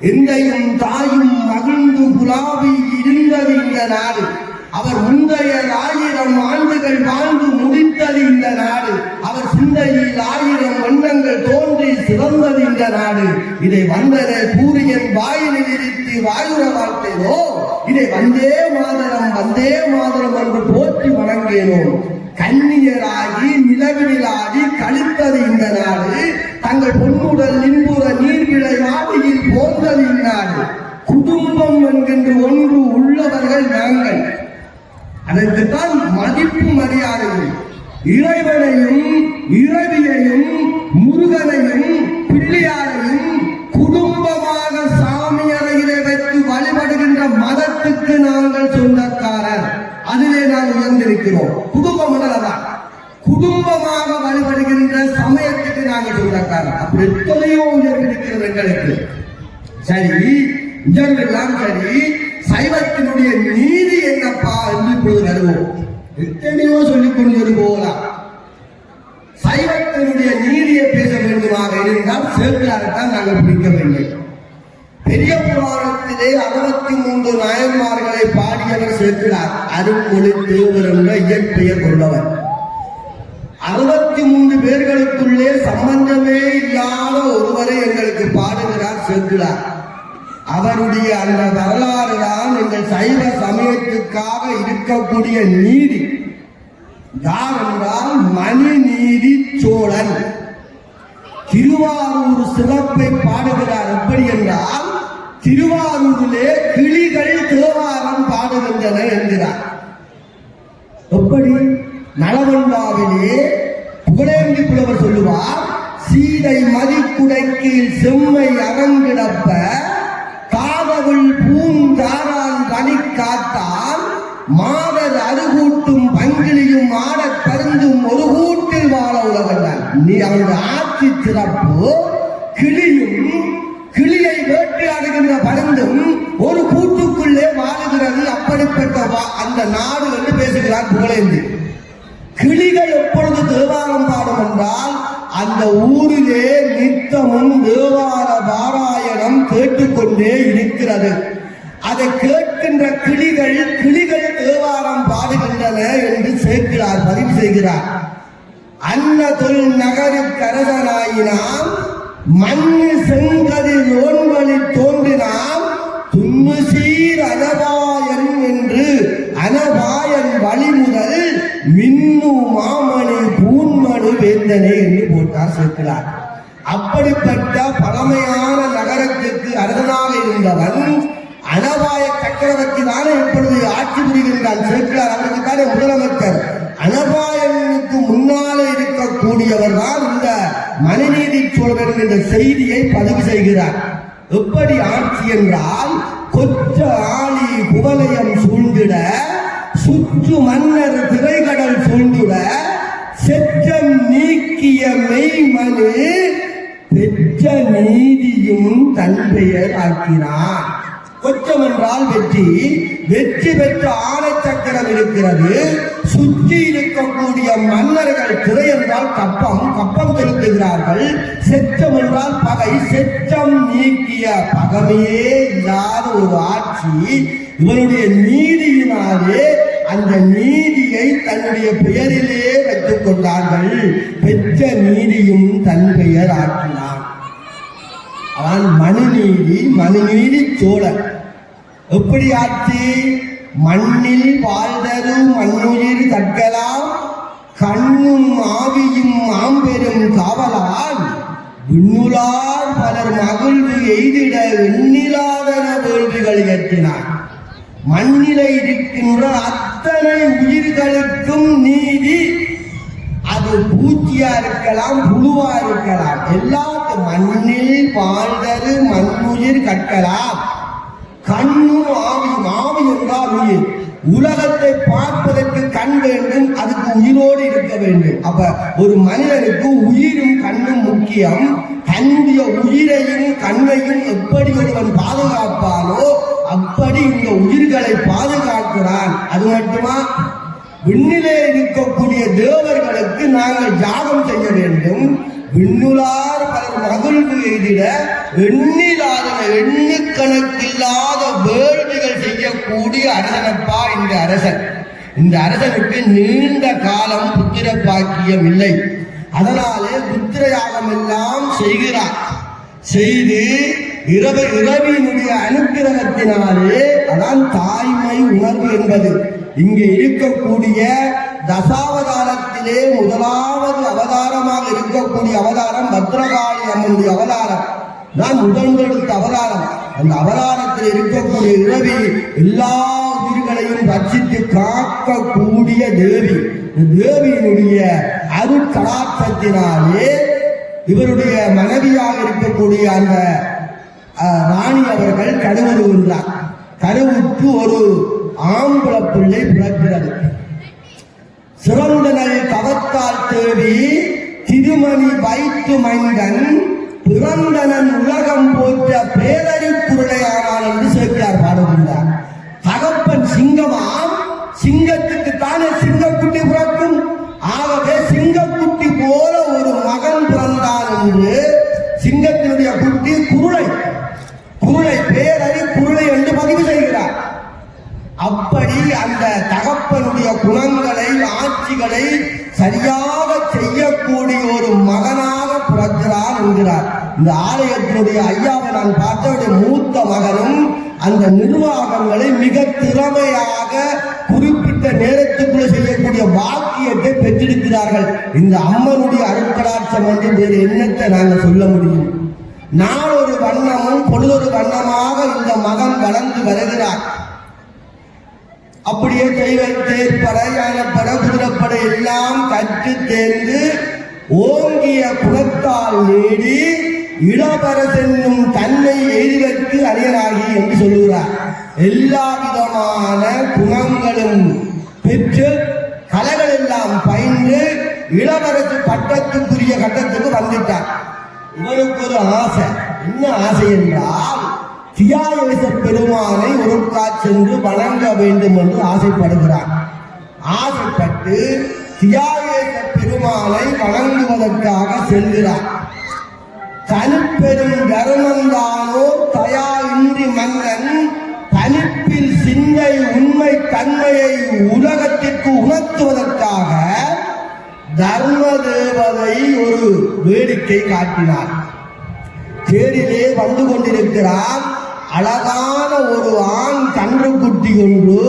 எந்தையும் தாயும் மகிழ்ந்து குலாவி இருந்தது இந்த நாடு, அவர் முந்தைய 1000 ஆண்டுகள் வாழ்ந்து முடித்தது இந்த நாடு, அவர் சிந்தையில் 1000 எண்ணங்கள் தோன்றி சிறந்தது இந்த நாடு. இதை வந்தன சூரியன் வாயிலில் இருத்தி வாயுர வாழ்த்தேனோ, இதை வந்தே மாதரம் என்று போற்றி வணங்கேனோம். கண்ணியராகி நிலவிலாடி கழித்தது இந்த நாடு, தங்கள் பொன்னுடல் இன்புற நீர்விளை ஆடியில் போந்தது இந்நாடு. குடும்பம் என்கின்ற ஒன்று உள்ளவர்கள் நாங்கள். அதற்குத்தான் மதிப்பு மரியாதையும், இறைவனையும் இரவியையும் முருகனையும் பிள்ளையாரையும் குடும்பமாக சாமி அறையிலே வைத்து வழிபடுகின்ற மதத்துக்கு நாங்கள் சொந்தக்காரர். அதிலே நாம் உயர்ந்திருக்கிறோம். குடும்பம் தான், குடும்பமாக வழிபடுகின்ற சமயத்துக்கு நாங்கள் சொந்தக்காரர். அப்படி எத்தனையோ உயர்வு இருக்கிறது எங்களுக்கு. சரி, உயர்வெல்லாம் சரி, சைவத்தினுடைய நீதி என்னப்பா என்று இப்பொழுது வருவோம். எத்தனையோ சொல்லிக் கொண்டு போகலாம். சைவத்தினுடைய நீதியை பேச வேண்டுமாக இருந்தால் சேக்கிழாரைத்தான் நாங்கள் பிடிக்க வேண்டும். பெரிய புராணத்திலே 63 நாயன்மார்களை பாடியவர் சேக்கிழார். அருள்மொழி தேவர் என்ற இயற்பெயர் கொண்டவர். 63 பேர்களுக்குள்ளே சம்பந்தமே இல்லாத ஒருவரை எங்களுக்கு பாடுகிறார் சேக்கிழார். அவருடைய அந்த வரலாறு தான் எங்கள் சைவ சமயத்துக்காக இருக்கக்கூடிய நீதி. யார் என்றால் மணி நீதி சோழன். திருவாரூர் சிறப்பை பாடுகிறார். எப்படி என்றால், திருவாரூரிலே கிளிகள் தேவாரம் பாடுகின்றன என்கிறார். எப்படி? நலவன்பாவிலே புகழேந்தி புலவர் சொல்லுவார், சீதை மதிக்குடைக்கீழ் செம்மை அரங்கிடப்ப காதவுள் பூந்தாரான் தனி காத்தான் மாதர் அருகூட்டும் பங்கிலியும் ஆடற் பருந்தும் ஒரு கூட்டில் வாழ உலகத்தான். நீ அவனுடைய ஆட்சி சிறப்பு. கிளியை வேட்டையாடுகின்ற பருந்தும் ஒரு கூட்டுக்குள்ளே வாழுகிறது. அப்படிப்பட்ட அந்த நாடு என்று பேசுகிறார் புகழேந்தி. கிளிகள் எப்பொழுது தேவாரம் பாடும் என்றால் அந்த ஊரிலே நித்தமும் தேவார பாராயணம் கேட்டுக்கொண்டே இருக்கிறது. அதை கேட்கின்ற கிளிகள் தேவாரம் பாடுகின்றன என்று சேர்க்கிறார், பதிவு செய்கிறார். அன்னதொல் நகருக்கு அரசனாயினான் மண்ணு செங்கதிர் ஓன்வழி தோன்றினான் துண்ணு சீர் அனபாயன் என்று அனபாயன் வழிமுதல் மின்னு மாமணி பூன்மணு வேந்தனே என்று போட்டார் சேர்க்கிறார். அப்படிப்பட்ட பழமையான நகரத்திற்கு அரசனாக இருந்தவன் அனபாய சக்கரவர்த்தி தானே இப்பொழுது ஆட்சி புரிகின்றான். சேர்க்கிறார், அவருக்கு தானே முதலமைச்சர். அனபாயனுக்கு முன்னாலே இருக்கக்கூடியவர் தான் இந்த மனுநீதி சோழன் என்ற செய்தியை பதிவு செய்கிறார். எப்படி ஆட்சி என்றால், கொற்ற ஆளி குவலயம் சூழ்ந்திட சுற்று மன்னர் திரைகடல் சூழ்ந்துட செற்றம் நீக்கிய மெய்மனு பெற்ற நீதியும் தன் பெயர் ஆக்கினார். கொச்சம் என்றால் வெற்றி. வெற்றி பெற்ற ஆணை சக்கரம் இருக்கிறது. சுற்றி இருக்கக்கூடிய மன்னர்கள், திரை என்றால் கப்பம் செலுத்துகிறார்கள். செற்றம் என்றால் பகை. செற்றம் நீக்கிய பகமையே இல்லாத ஒரு ஆட்சி. இவருடைய நீதியினாலே அந்த நீதியை தன்னுடைய பெயரிலே வைத்துக் கொண்டார்கள். பெற்ற நீதியும் தன் பெயர் ஆக்கினார். அவன் மனுநீதி சோழன். எப்படி ஆட்சி? மண்ணில் வாழ்தரு மண்ணுயிர் தற்கலாம் கண்ணும் ஆவியும் மாம்பெரும் காவலால் விண்ணுளார் பலர் மகிழ்வு எய்திட எண்ணிலாதன வேள்விகள் இயற்றினார். மண்ணிலே இருக்கின்ற அத்தனை உயிர்களுக்கும் நீதி. அது பூச்சியா இருக்கலாம், புழுவா இருக்கலாம், எல்லாத்துக்கும் மண்ணில் வாழ்தரு மண்ணுயிர் கற்கலாம். கண்ணும் ஆவியும். ஆவி என்றால் உயிர். உலகத்தை பார்ப்பதற்கு கண் வேண்டும், அதுக்கு உயிரோடு இருக்க வேண்டும். அப்ப ஒரு மனிதனுக்கு உயிரும் கண்ணும் முக்கியம். தன்னுடைய உயிரையும் கண்ணையும் எப்படி ஒருவன் பாதுகாப்பானோ அப்படி இந்த உயிர்களை பாதுகாக்கிறான். அது மட்டுமா? விண்ணிலே இருக்கக்கூடிய தேவர்களுக்கு நாங்கள் யாகம் செய்ய வேண்டும். விண்ணுளார் பலர் மகிழ்வு எய்திட எண்ணிக்கணக்கில்லாத வேள்விகள் செய்யக்கூடிய அரசனப்பா இந்த அரசன். இந்த அரசனுக்கு நீண்ட காலம் புத்திர பாக்கியம் இல்லை. அதனாலே புத்திர யாகம் எல்லாம் செய்கிறார். செய்து இரவியினுடைய அனுக்கிரகத்தினாலே, அதான் தாய்மை உணர்வு என்பது. இங்கே இருக்கக்கூடிய தசாவதாரத்திலே முதலாவது அவதாரமாக இருக்கக்கூடிய அவதாரம் பத்ரகாளி அம்மனுடைய அவதாரம் தான் முதன்கெடுத்த அவதாரம். அந்த அவதாரத்தில் இருக்கக்கூடிய இரவி எல்லா உயிர்களையும் ரட்சித்து காக்கக்கூடிய தேவி. தேவியினுடைய அருட்கடாட்சத்தினாலே இவருடைய மனைவியாக இருக்கக்கூடிய அந்த ராணி அவர்கள் கருவுறுகின்றார். கருவுற்று ஒரு ஆம்பள பிள்ளை பிறக்கிறது. சிறந்தனல் தவத்தால் தேவி திருமணி வைத்து மைந்தன் பிறந்தனன் உலகம் போற்ற பேரறிக்குருளையானான் என்று சேர்க்கிறார், பாடுகின்றார். தகப்பன் சிங்கமாம், சிங்கத்துக்கு தானே சிங்கக்குட்டி பிறக்கும். ஆகவே சிங்கக்குட்டி போல ஒரு மகன் பிறந்தான் என்று சிங்கத்தினுடைய குட்டி குருளை பேரறி குருளை என்று பதிவு செய்கிறார். அப்படி அந்த தகப்பனுடைய குணங்களை, ஆட்சிகளை சரியாக செய்யக்கூடிய ஒரு மகனாக பிறக்கிறார் என்கிறார். இந்த ஆலயத்தினுடைய ஐயாவை நான் பார்த்தவருடைய மூத்த மகனும் அந்த நிர்வாகங்களை மிக திறமையாக குறிப்பிட்ட நேரத்துக்குள்ள செய்யக்கூடிய வாக்கியத்தை பெற்றிருக்கிறார்கள். இந்த அம்மனுடைய அருட்கடாட்சம் வந்து வேறு என்னத்தை நாங்கள் சொல்ல முடியும்? நாளொரு வண்ணமும் பொழுதொரு வண்ணமாக இந்த மகன் வளர்ந்து வருகிறார். அப்படியே தேர்ப்பட யானப்பட குதிரைப்பட எல்லாம் கற்று தேர்ந்து ஓங்கிய குலத்தால் நேடி இளவரசென்னும் தன்னை எய்துவதற்கு அரியனாகி என்று சொல்லுகிறார். எல்லா விதமான குணங்களும் பெற்று கலைகள் எல்லாம் பயின்று இளவரசு பட்டத்துக்குரிய கட்டத்துக்கு வந்துட்டார். இவருக்கு ஒரு ஆசை. என்ன ஆசை என்றால் தியாகேச பெருமானை ஒருக்கா சென்று வணங்க வேண்டும் என்று ஆசைப்படுகிறார். ஆசைப்பட்டு தியாகேச பெருமானை வணங்குவதற்காக செல்கிறார். தனிப்பெரும் தர்மந்தானோ தயா இன்றி மன்னன் தனிப்பில் சிந்தை உண்மை தன்மையை உலகத்திற்கு உணர்த்துவதற்காக தர்ம தேவதை ஒரு வேடிக்கை காட்டினார். தேரிலே வந்து கொண்டிருக்கிறார். அழகான ஒரு ஆண் கன்றுக்குட்டி ஒன்று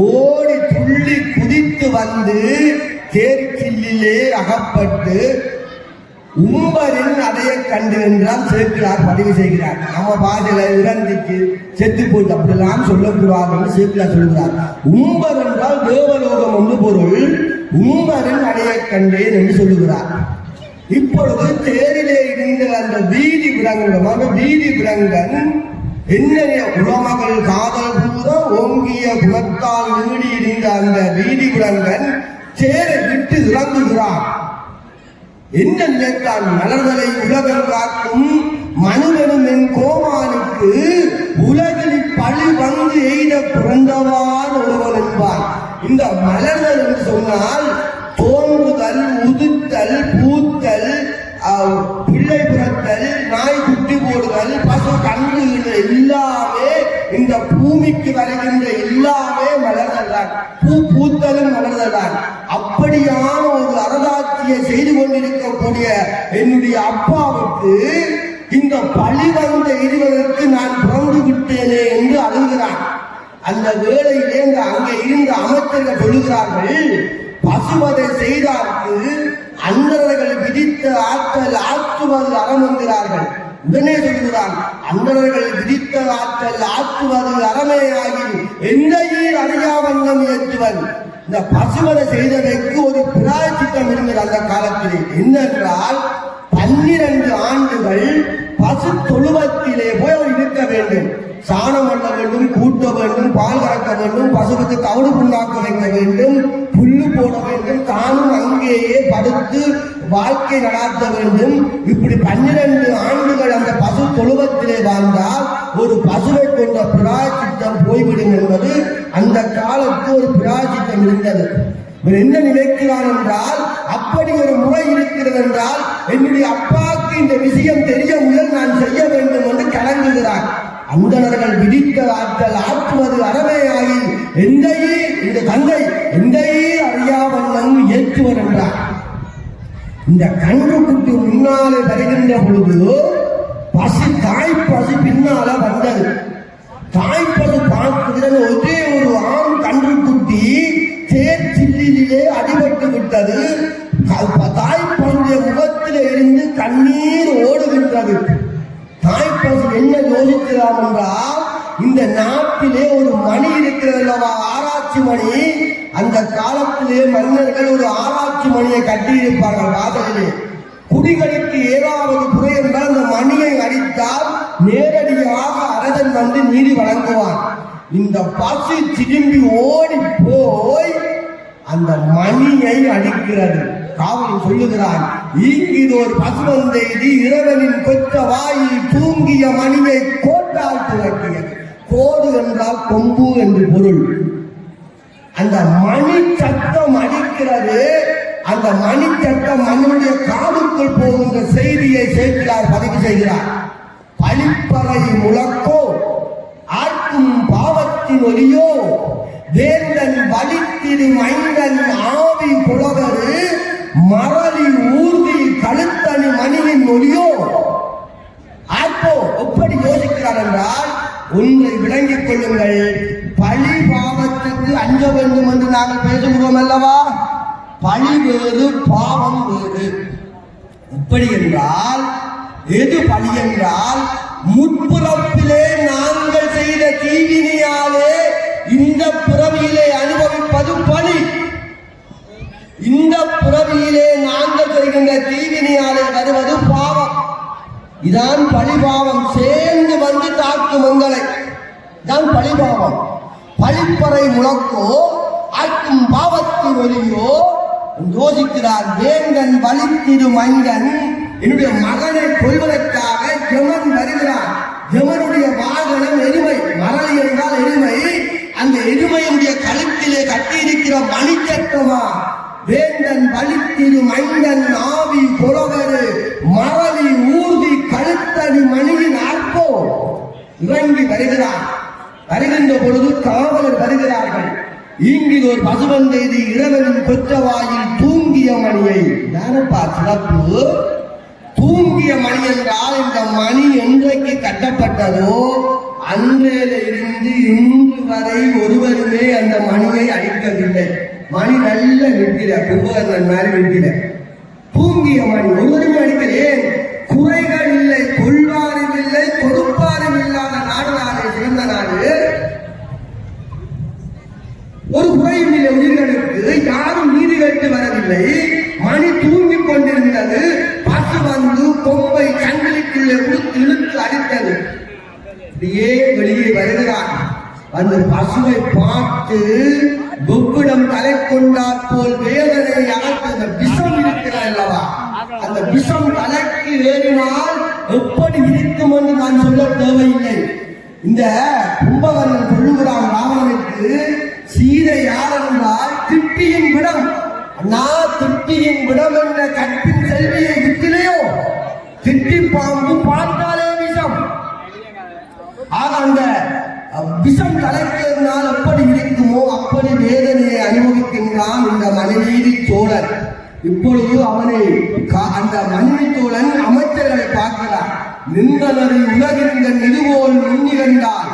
ஓடி துள்ளி குதித்து வந்து தேர் சில்லிலே அகப்பட்டு உம்பரின் அடைய கண்டு என்றால் சேர்க்கிறார் பதிவு செய்கிறார். நம்ம பாதையில இறந்துச்சு செத்து போயிட்டு அப்படிலாம் சொல்லக்கூடாது என்று சேர்க்கிறார் சொல்கிறார். உம்பர் என்றால் தேவலோகம் என்று பொருள். உம்பரின் அடைய கண்டேன் என்று சொல்லுகிறார். இப்பொழுது தேரிலே இருந்த அந்த வீதி விலங்கன் என்னைய உலமகள் காதல் கூட ஓங்கிய குலத்தால் நீடி இருந்த அந்த வீதி விலங்கன் தேரை விட்டு இறங்குகிறார். என்ன நினைத்தான்? மலர்களை உலகம் காக்கும் மனிதனும் என் கோமானுக்கு உலகில் பழி வந்து எய்த பிறந்தவான் ஒருவன் என்பான். இந்த மலர்கள் என்று சொன்னால் தோன்றுதல், உதிர்த்தல், பூத்தல், பிள்ளை பிறத்தல், நாய் குட்டி போடுதல், பசு கன்றுகள் எல்லாமே இந்த பூமிக்கு வருகின்ற எல்லாமே மலர்கள் தான். பூத்தலும் மலர்கள் தான். அப்படியான ஒரு அரசாட்சியை செய்து கொண்டிருக்கக்கூடிய என்னுடைய அப்பாவுக்கு இந்த பழி வந்த இருவதற்கு நான் பிறந்து விட்டேனே என்று அழுகிறான். அந்த வேளையிலே அங்கே இருந்த அமைச்சர்கள் சொல்லுகிறார்கள், பசுவதை செய்தார்க்கு அந்தரர்கள் விதித்த ஆற்றல் ஆற்றுவது அறம் என்கிறார்கள். உடனே சொல்கிறான், அந்தரர்கள் விதித்த ஆற்றல் ஆற்றுவது அறமையாகி எந்தையில் அறியா வண்ணம் ஏற்றுவன். இந்த பசுவதை செய்ததற்கு ஒரு பிராயச்சித்தம் இருந்தது அந்த காலத்திலே. என்னென்றால் 12 ஆண்டுகள் பசு தொழுவத்திலே போய் அவர் இருக்க வேண்டும். சாணம் பண்ண வேண்டும், கூட்ட வேண்டும், பால் கறக்க வேண்டும், பசுவுக்கு தவிடு புண்ணாக்க வைக்க வேண்டும், புல்லு போட வேண்டும், தானும் அங்கேயே படுத்து வாழ்க்கை நடாத்த வேண்டும். இப்படி 12 ஆண்டுகள் அந்த பசு தொழுவத்திலே வாழ்ந்தால் ஒரு பசுவை கொண்ட பிராயச்சித்தம் போய்விடும் என்பது அந்த காலத்து ஒரு பிராயச்சித்தம் இருந்தது. என்ன நினைக்கிறான் என்றால், அப்படி ஒரு முறை இருக்கிறது என்றால் என்னுடைய அப்பாவுக்கு இந்த விஷயம் தெரிய முதல் நான் செய்ய வேண்டும் என்று கலங்குகிறான். அந்தணர்கள் விதித்த ஆற்றல் ஆற்றுவது அறமையாகி எந்தையே இந்த தந்தை எந்தையே அறியாவண்ணம் ஏற்றுவர் என்றார். இந்த கன்றுக்குட்டி முன்னாலே வருகின்ற பொழுது தாய் பசு பின்னால வந்தது. தாய் பசு பார்க்கிறேன், ஒரே ஒரு ஆண் கன்றுக்குட்டி தேர் சில்லிலே அடிபட்டு விட்டது. தாய்ப்பசுடைய முகத்திலே இருந்து கண்ணீர் ஓடுகின்றது. தாய்ப்பசு என்ன யோசிக்கிறார் என்றால், இந்த நாட்டிலே ஒரு மணி இருக்கிறது அல்லவா, ஆராய்ச்சி மணி. அந்த காலத்திலே மன்னர்கள் ஒரு ஆராய்ச்சி மணியை கட்டியிருப்பார்கள் வாசலிலே. குடிகளுக்கு ஏதாவது குறை என்றால் அந்த மணியை அடித்தால் நேரடியாக அரசன் வந்து நீதி வழங்குவான். இந்த பசு திரும்பி ஓடி போய் அந்த மணியை அடிக்கிறது. காவலன் சொல்லுகிறான், இங்கிது ஒரு பசு வந்தெய்தி இரவனின் கொற்ற வாயில் தூங்கிய மணியை கோட்டால் துவக்கியது. கோடு என்றால் கொம்பு என்று பொருள். அந்த மணி சத்தம் அடிக்கிறது. அந்த மணி சத்தம் மண்ணுடைய காதுக்குள் போகின்ற செய்தியை சேர்க்கிறார், பதிவு செய்கிறார். பழிப்பறை முழக்கோ ஆட்டும் பாவத்தின் ஒலியோ வேந்தன் வலித்திரு மைந்தன் ஆவி புலவரு மரளி ஊர்தி கழுத்தணி மணியின் ஒலியோ. அப்போ எப்படி யோசிக்கிறார் என்றால், ஒன்றை விளங்கிக் கொள்ளுங்கள், பழி பாவத்துக்கு அஞ்ச வேண்டும் என்று நாங்கள் பேசுகிறோம் அல்லவா. பழி வேறு பாவம் வேறு. இப்படி என்றால் எது பழி என்றால் முற்பிறப்பிலே நாங்கள் செய்த தீவினையாலே இந்த பிறவியிலே அனுபவிப்பது பழி. இந்த பிறவியிலே நாங்கள் செய்கின்ற தீவினையாலே வருவது பாவம். இதான் பழிபாவம் சேர்ந்து வந்து தாக்கும் எங்களை. தான் பழிபாவம். பழிப்பறை முழக்கோ ஆக்கும் பாவத்தின் ஒலியோ யோசிக்கிறார். வேந்தன் வலித்திரு மங்கன் என்னுடைய மகனை கொள்வதற்காக ஜெமன் வருகிறார். ஜெமனுடைய வாகனம் எருமை, மரளி என்றால் எருமை. அந்த எருமையுடைய கழுத்திலே கட்டியிருக்கிற மணிச்சட்டமா வேந்தன் வலித்திரு மங்கன் ஆவி புலவரு மரளி ஊர்தி கழுத்தடி மணியின் அற்போ இறங்கி வருகிறார். வருகின்ற பொழுது காவலர் வருகிறார்கள். இங்கில் ஒரு பசுவன் செய்தி இறைவனின் பெற்றவாயில் தூங்கிய மணியை யாரப்பா சிறப்பு. தூங்கிய மணி என்றால் இந்த மணி என்றைக்கு கட்டப்பட்டதோ அன்றையில இருந்து இன்று வரை ஒருவருமே அந்த மணியை அடிக்கவில்லை. மணி நல்ல நிற்கிற கும்பகர்ணன் மாதிரி நிற்கிற தூங்கிய மணி ஒருவருமே அடிக்கிறேன். குறைகள் இல்லை, கொள்வாரும் இல்லை, கொடுப்பாரும் இல்லாத நாடு நாளே சிறந்த நாடு. ஒரு குறையும் இல்லை. உயிர்களுக்கு யாரும் நீதி கேட்டு வரவில்லை. மணி தூங்கிக் கொண்டிருந்தது. பசு வந்து கொம்பை சங்கிலிக்குள்ளே இழுத்து அடித்தது. அப்படியே வெளியே வருகிறார். அந்த பசுவை பார்த்து குப்பிடம் தலை கொண்டாற் போல் வேதனை அகற்ற விஷம் இருக்கிறார் அல்லவா, அந்த விஷம் தலைக்கு ஏறினால் எப்படி இருக்கும் என்று நான் சொல்ல தேவையில்லை. இந்த கும்பகர்ணன் சொல்லுகிறான் ராவணனுக்கு, சீதை யார் என்றால் திட்டியின் விடம். நான் திட்டியின் விடம் என்ற கற்பின் செல்வியை விட்டிலையோ, திட்டி பாம்பு பார்த்தாலே விஷம். ஆக அந்த விஷம் தலைக்கிறதுனால் எப்படி இருக்குமோ அப்படி வேதனையை அனுபவிக்கின்றான் இந்த மணிநீதி சோழன். இப்பொழுது அவனை அந்த மணிநீதி சோழன் அமைச்சர்களை பார்க்கிறார். நின்றனரை உலகிருந்த நிதுவோல் நுண்ணிகண்டார்.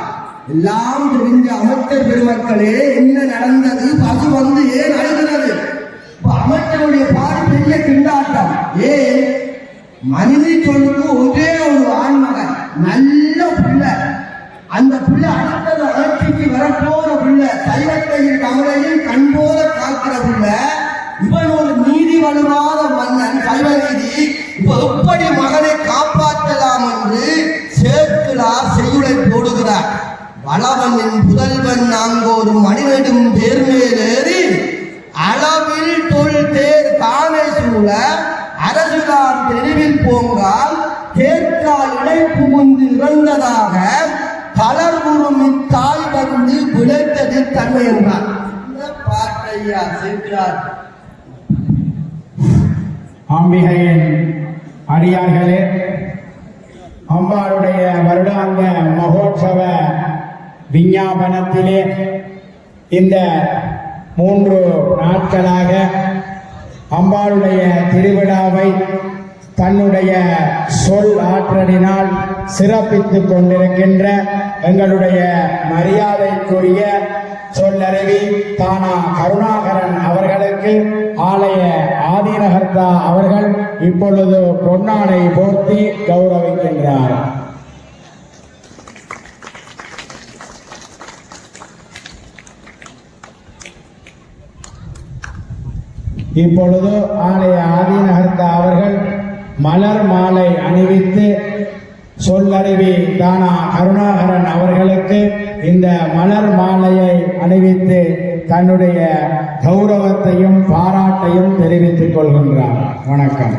எல்லாம் தெரிஞ்ச அமைச்சர் பெருமக்களே, என்ன நடந்தது? பசு வந்து ஏன் அழுகிறது? அமைச்சருடைய பாடு பெரிய திண்டாட்டம். ஏன்? மனித சொல்லுக்கு ஒரே ஒரு ஆண்மகன், நல்ல பிள்ளை. அந்த பிள்ளை அடுத்தது ஆட்சிக்கு வரப்போற பிள்ளை, சைவத்தையும் தமிழையும் கண்போல காக்கிற பிள்ளை. இவன் ஒரு நீதி வலுவாத மன்னன், சைவ நீதி. எப்படி மகனை காப்பாற்றலாம் என்று சேர்க்கிறார், செய்யுளை போடுகிறார். வளவனின் புதல்வன் நாங்கோரு மணிநெடும் தேர்மேலேறி அளவில் தொல் தேர் தானே சூழ அரசுதான் தெருவில் போங்கால் தேர்க்கால் இடை புகுந்து இறந்ததாக தளர்வுறும் இத்தாய் வந்து விளைத்தது தன்மை என்றார். பாட்டையா சேர்க்கிறார். அம்பிகையின் அடியார்களே, அம்பாளுடைய வருடாந்த மகோற்சவ விஞ்ஞாபனத்திலே இந்த 3 நாட்களாக அம்பாளுடைய திருவிழாவை தன்னுடைய சொல் ஆற்றலினால் சிறப்பித்துக் கொண்டிருக்கின்ற எங்களுடைய மரியாதைக்குரிய சொல்லருவி தானா கருணாகரன் அவர்களுக்கு ஆலய ஆதீனகர்த்தா அவர்கள் இப்பொழுது பொன்னாடை போர்த்தி கௌரவிக்கின்றார். இப்பொழுது ஆலய ஆதீனகர்த்தா அவர்கள் மலர் மாலை அணிவித்து சொல்லருவி தானா கருணாகரன் அவர்களுக்கு இந்த மலர் மாலையை அணிவித்து தன்னுடைய கௌரவத்தையும் பாராட்டையும் தெரிவித்துக் கொள்கின்றார். வணக்கம்.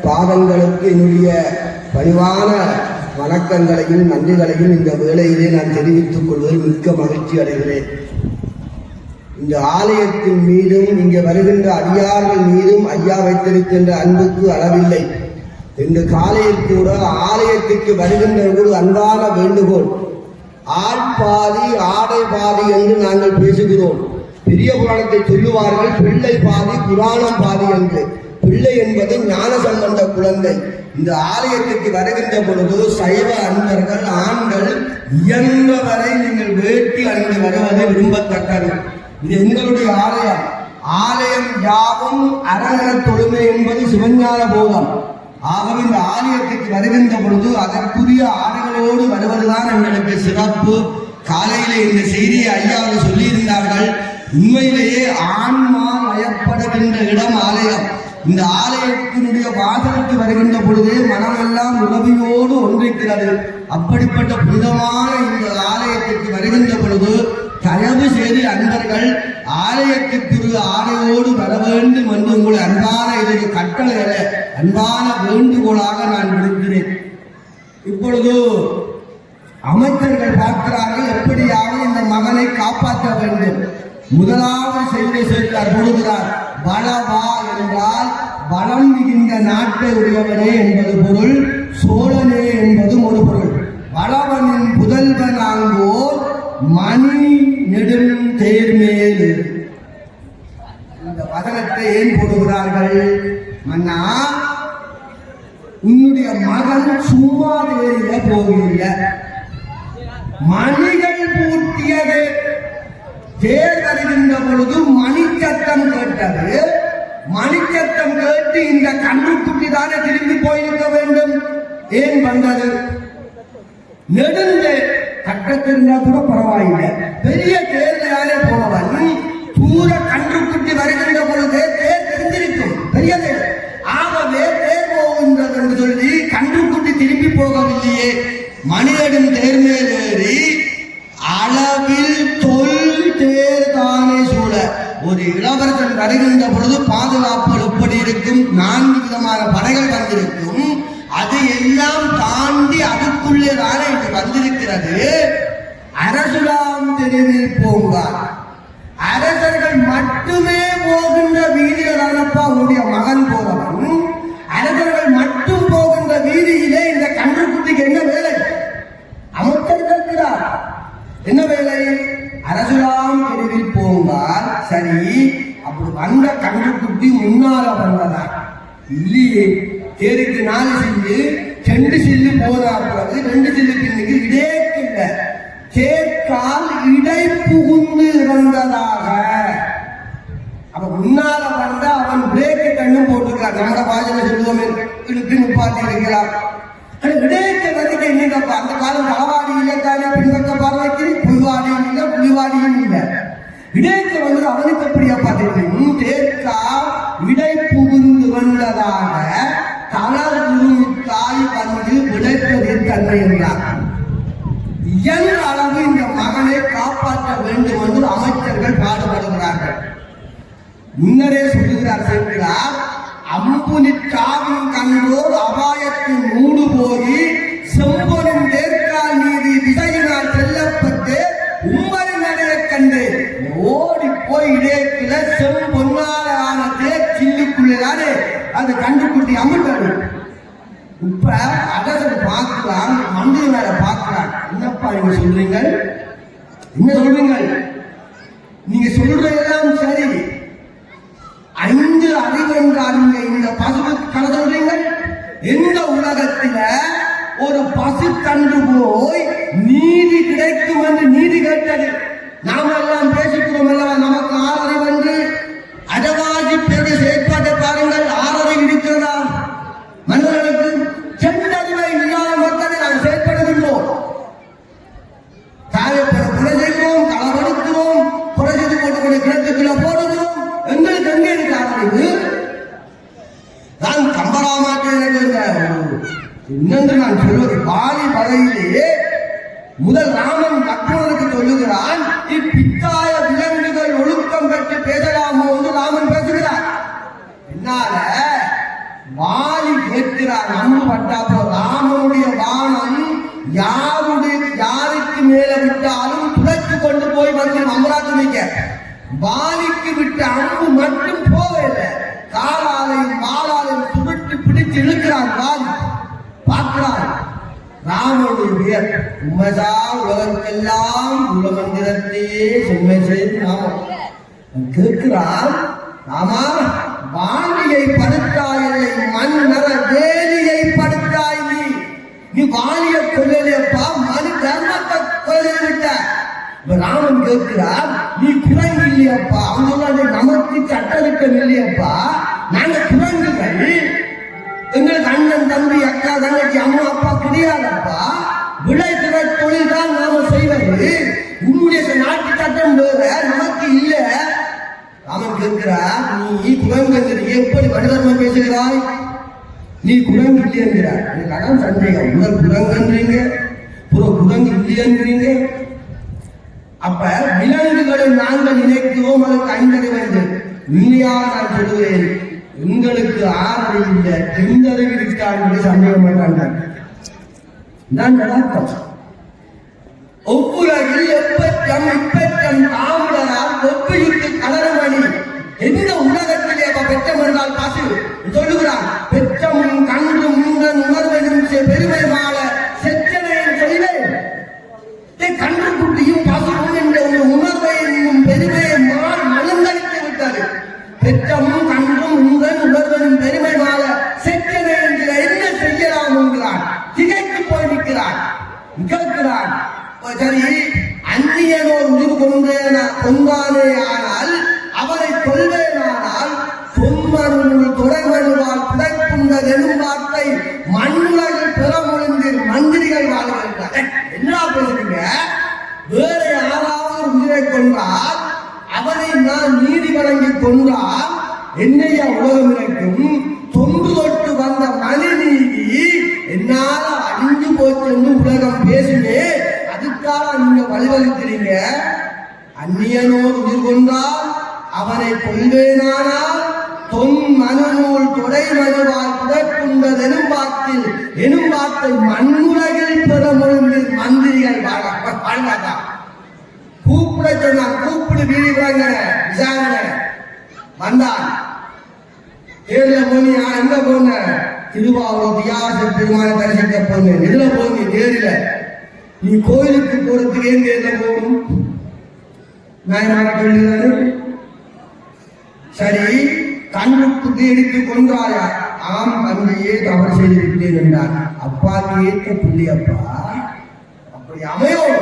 பாதங்களுக்கு என்னுடைய பணிவான வணக்கங்களையும் நன்றிகளையும் இந்த வேளையிலே நான் தெரிவித்துக் கொள்வதில் மிக்க மகிழ்ச்சி அடைகிறேன். இந்த ஆலயத்தின் மீதும் இங்கே வருகின்ற அடியார்கள் மீதும் ஐயா வைத்திருக்கின்ற அன்புக்கு அளவில்லை. இந்த காலையில் கூட ஆலயத்திற்கு வருகின்ற ஒரு அன்பான வேண்டுகோள், ஆள் பாதி ஆடை பாதி என்று நாங்கள் பேசுகிறோம். பெரிய புராணத்தை சொல்லுவார்கள், பிள்ளை பாதி புராணம் பாதி என்று. பிள்ளை என்பது ஞான சம்பந்த குழந்தை. இந்த ஆலயத்திற்கு வருகின்ற பொழுது சைவ அன்பர்கள் ஆண்கள் இயன்றவரை நீங்கள் வேட்டி அணிந்து வருவது விரும்பத்தக்கது. இது எங்களுடைய ஆலயம். ஆலயம் யாவும் அரணன தொழுமை என்பது சிவஞான போதம். ஆகவே இந்த ஆலயத்திற்கு வருகின்ற பொழுது அதற்குரிய ஆடைகளோடு வருவதுதான் எங்களுக்கு சிறப்பு. காலையிலே இந்த செய்தியை ஐயாவில் சொல்லியிருந்தார்கள். உண்மையிலேயே ஆன்மா நயப்படுகின்ற இடம் ஆலயம். இந்த ஆலயத்தினுடைய வாசலுக்கு வருகின்ற பொழுதே மனமெல்லாம் உறவியோடு ஒன்றிருக்கிறது. அப்படிப்பட்ட புனிதமான இந்த ஆலயத்திற்கு வருகின்ற பொழுது தயவு செய்து அன்பர்கள் ஆலயத்திற்கு ஆடையோடு வர வேண்டும் என்று உங்களை அன்பான இதற்கு கட்டளைகளை அன்பான வேண்டுகோளாக நான் விடுக்கிறேன். இப்பொழுது அமைச்சர்கள் பார்க்கிறார்கள், எப்படியாவது இந்த மகனை காப்பாற்ற வேண்டும். முதலாவது செய்தி சொல்கிறார், கொடுக்கிறார். பலவா என்றால் பலம் மிகுந்த நாட்டை உடையவனே என்பது பொருள், சோழனே என்பதும் ஒரு பொருள். பலவனின் புதல்வனாங்கோர் மணி நெடும் தேர்மேல். இந்த வசனத்தை ஏன் போடுகிறார்கள்? மன்னா, உன்னுடைய மகன் சும்மா தேரில போகல, மணிகள் பூட்டியது. தேர் வருகின்ற பொழுது மணிச்சத்தம் கேட்டது. மணிச்சத்தம் கேட்டு இந்த கண்ணுக்குட்டி தானே திரும்பி போயிருக்க வேண்டும். ஏன் வந்தது? நெடுந்த கட்டத்திருந்தா கூட பரவாயில்லை, பெரிய தேர்தலாலே போனவன் தூர கன்றுக்குட்டி வருகின்ற பொழுது தேர் தெரிந்திருக்கும், பெரிய தேர். ஆகவே தேர் போகின்றது என்று சொல்லி கன்றுக்குட்டி திரும்பி போகவில்லையே. மனிதன் தேர்மேல் ஏறி அளவில் தொல் தேர் தானே சூழ. ஒரு இளவரசன் வருகின்ற பொழுது பாதுகாப்பு எப்படி இருக்கும்? 4 விதமான படைகள் வந்திருக்கும். அது எல்லாம் தாண்டி அதுக்குள்ளே தானே இது வந்திருக்கிறது. அரசுலாம் தெருவில் போங்கார். அரசர்கள் மட்டுமே போகின்ற வீதியில் தானப்பா உன்னுடைய மகன் போறவன். அரசர்கள் மட்டும் போகின்ற வீதியிலே இந்த கன்றுக்குட்டிக்கு என்ன வேலை? அமைச்சர் கேட்கிறார், என்ன வேலை? அரசுலாம் தெருவில் போங்கார். சரி, அப்படி வந்த கன்றுக்குட்டி முன்னால வந்ததா? இல்லையே. தேருக்கு 4 சில்லு, 2 சில்லு போறாப்புறது, 2 சில்லு பின்னுக்கு இடேக்கில்ல. தேர்கால் இடை புகுந்து இறந்ததாக. அப்ப முன்னால வந்த அவன் பிரேக்கு கண்ணும் போட்டுக்கிறான். நம்ம பாஜக சொல்லுவோமே, இழுத்து நிப்பாட்டி இருக்கிறான். இடையத்தை வரைக்கும் என்னங்கப்பா, அந்த காலம் களவாடி இல்லைத்தானே, பின்பக்க பார்வைக்கு புலிவாடியும் இல்லை, புலிவாடியும் இல்லை. இடையத்தை வந்து அவனுக்கு எப்படியப்பா தெரியும்? தேர்க்கா இடை புகுந்து வந்ததாக தளர் தாய் வந்து விளைப்பது தன்மை என்றார். இயன்ற அளவு இந்த மகனை காப்பாற்ற வேண்டும் என்று அமைச்சர்கள் பாடுபடுகிறார்கள். முன்னரே சொல்லுகிறார் சென்றார், அம்புனிற்காவின் கண்டோர் அபாயத்தின் மூடு போய் செம்பொனின் தேர்கால் நீதி விசையினால் செல்லப்பட்டு உம்பரின் நடைய கண்டு ஓடி போய் இடேக்கில செம்பொன்னால ஆன தேர் சில்லுக்குள்ளே அது கண்டுக்குட்டி அமுட்டது. இப்ப அரசர் பார்க்கிறான், மந்திரி மேல பார்க்கிறான். என்னப்பா நீங்க சொல்றீங்க? என்ன சொல்றீங்க? நீங்க சொல்றதெல்லாம் சரி. 5 அறிவு என்றால் இந்த பசுவுக்கு கதை சொல்றீங்க. எந்த உலகத்தில ஒரு பசு கண்டு போய் நீதி கிடைக்கும் என்று நீதி கேட்டது? நாம எல்லாம் பேசிக்கிறோம் அல்லவா, நமக்கு 6 அறிவு என்று. அடவாசி பெரிய செயற்பாட்டை பாருங்கள், 6 அறிவு இருக்கிறதா மனிதர்களுக்கு? சென்றறிவை இல்லாத மக்களை நாம் செயற்படுகின்றோம். தாயப்பட கொலை செய்கிறோம், களவெடுக்கிறோம், கொலை செய்து போட்டு கிழக்குல போடுகிறோம். எங்களுக்கு எங்கே இருக்க அறிவு? நான் கம்பராமாற்ற என்னென்று நான் சொல்வது, பாலி வரையிலே முதல் ராமன் லக்ஷ்மணனுக்கு சொல்லுகிறான், இப்பித்தாய விலங்குகள் ஒழுக்கம் பெற்று பேசலாமோ என்று ராமன் பேசுகிறார். என்னால வாலி கேட்கிறார், அம்பு பட்டாப்போ ராமனுடைய வானம் யாருக்கு மேல விட்டாலும் துளைத்து கொண்டு போய் வந்து நம்மளாத்து நிற்க. வாலிக்கு விட்ட அம்பு மட்டும் போகவில்லை, காலாலையும் வாளாலையும் சுருட்டு பிடித்து இழுக்கிறான். வாலி பார்க்கிறான், ராமனுடைய பெயர் உண்மைதா உலகத்தெல்லாம் உலகந்திரத்தையே செம்மை செய்து ராமன். கேட்கிறார், ராமா வாணியை படுத்தாயில்லை மண் நர வேலியை படுத்தாய் நீ வாணிய கொள்ளையப்பா மனு தர்மத்தை கொலை விட்ட. ராமன் கேட்கிறார், நீ குரங்கு இல்லையப்பா, அவங்க நமக்கு சட்டத்திட்டம் இல்லையப்பா, நாங்க குரங்குகள், எங்களுக்கு அண்ணன் தம்பி அக்கா தங்கச்சி அம்மா அப்பா கிடையாதப்பா, விளைத்துறை தொழில் தான் நாம செய்வது, உன்னுடைய நாட்டு சட்டம் வேற நமக்கு இல்ல. ராமன் கேட்கிறார், நீ குரங்கு எப்படி மனிதர்ம பேசுகிறாய், நீ குரங்கு இல்லை என்கிறார். எனக்கு அதான் சந்தேகம், முதல் குரங்குன்றீங்க குரங்கு இல்லை என்கிறீங்க. அப்ப விலங்குகளை நாங்கள் நினைக்கிறோம், அதுக்கு ஐந்தறிவு. உண்மையாக நான் சொல்லுவேன், உங்களுக்கு ஆறறிவு இல்லை, எந்தறிவு இருக்கான்னு சந்தேகம் மாட்டாங்க. நான் நடாத்தம் ஒப்புலகில் எப்பற்றம் இப்பற்றம் தாமிடரால் ஒப்பிழித்து கலரமணி. எந்த உலகத்திலே பெற்றம் என்றால் காசு சொல்லுகிறான், பெற்றமும் கன்றும் முந்தன் உணர்வெனும் பெருமை மாற செச்சனையும் செய்வேன். கன்று குட்டியும் பசுவும் என்ற ஒரு உணர்வை என்னும் பெருமையை மாறி மலர்ந்தளித்து விட்டது. பெற்றமும் கன்றும் முந்தன் உணர்வெனும் பெருமை மாற செச்சனை என்கிற என்ன செய்யலாம் என்கிறான். திகைத்து போயிருக்கிறான், கேட்கிறான். சரி, அந்நியனோர் உயிர் கொண்டானே ஆனால் அவரை கொள்வேனானால் தொன்மருள் தொடர்வருவால் புடைப்புண்ட நெடும்பாட்டை மண்ணுலகில் பெற முடிந்து மந்திரிகள் வாழ்கின்றனர். என்ன பேசுறீங்க? வேற யாராவது உயிரை கொண்டால் அவரை நான் நீதி வழங்கி கொண்டால் என்னையா உலகம் இருக்கும்? தொன்று தொட்டு வந்த மனி நீதி என்னால அழிஞ்சு போச்சு உலகம் பேசுமே, அதுக்காக நீங்க வழிவகுக்கிறீங்க. அந்நியனோர் உயிர் கொண்டால் அவரை கொள்வேனானால் தொன் மனநூல் தொடை மனுவால் புதைப்புண்ட எனும்பாத்தில் எனும்பாத்தை மண்ணுலகில் பெற முடிந்து மந்திரிகள் வாழ்ந்தாக்கா. கூப்பிட சொன்னான், கூப்பிடு வீதி விளங்க விசாரணை வந்தான். தேர்தல போனி நான் எங்க போன? திருவாரூர் தியாச பெருமான தரிசிக்க போனேன். எதுல போனி? தேர்தல. நீ கோயிலுக்கு போறதுக்கு ஏன் தேர்தல போகணும்? நான் சொல்லுறாரு. சரி, கண்ணுக்கு எடுத்து கொண்டாயா? ஆம் தந்தையே தவறு செய்து விட்டேன் என்றார். அப்பாக்கு ஏற்ற பிள்ளையப்பா அப்படி அமையோம்.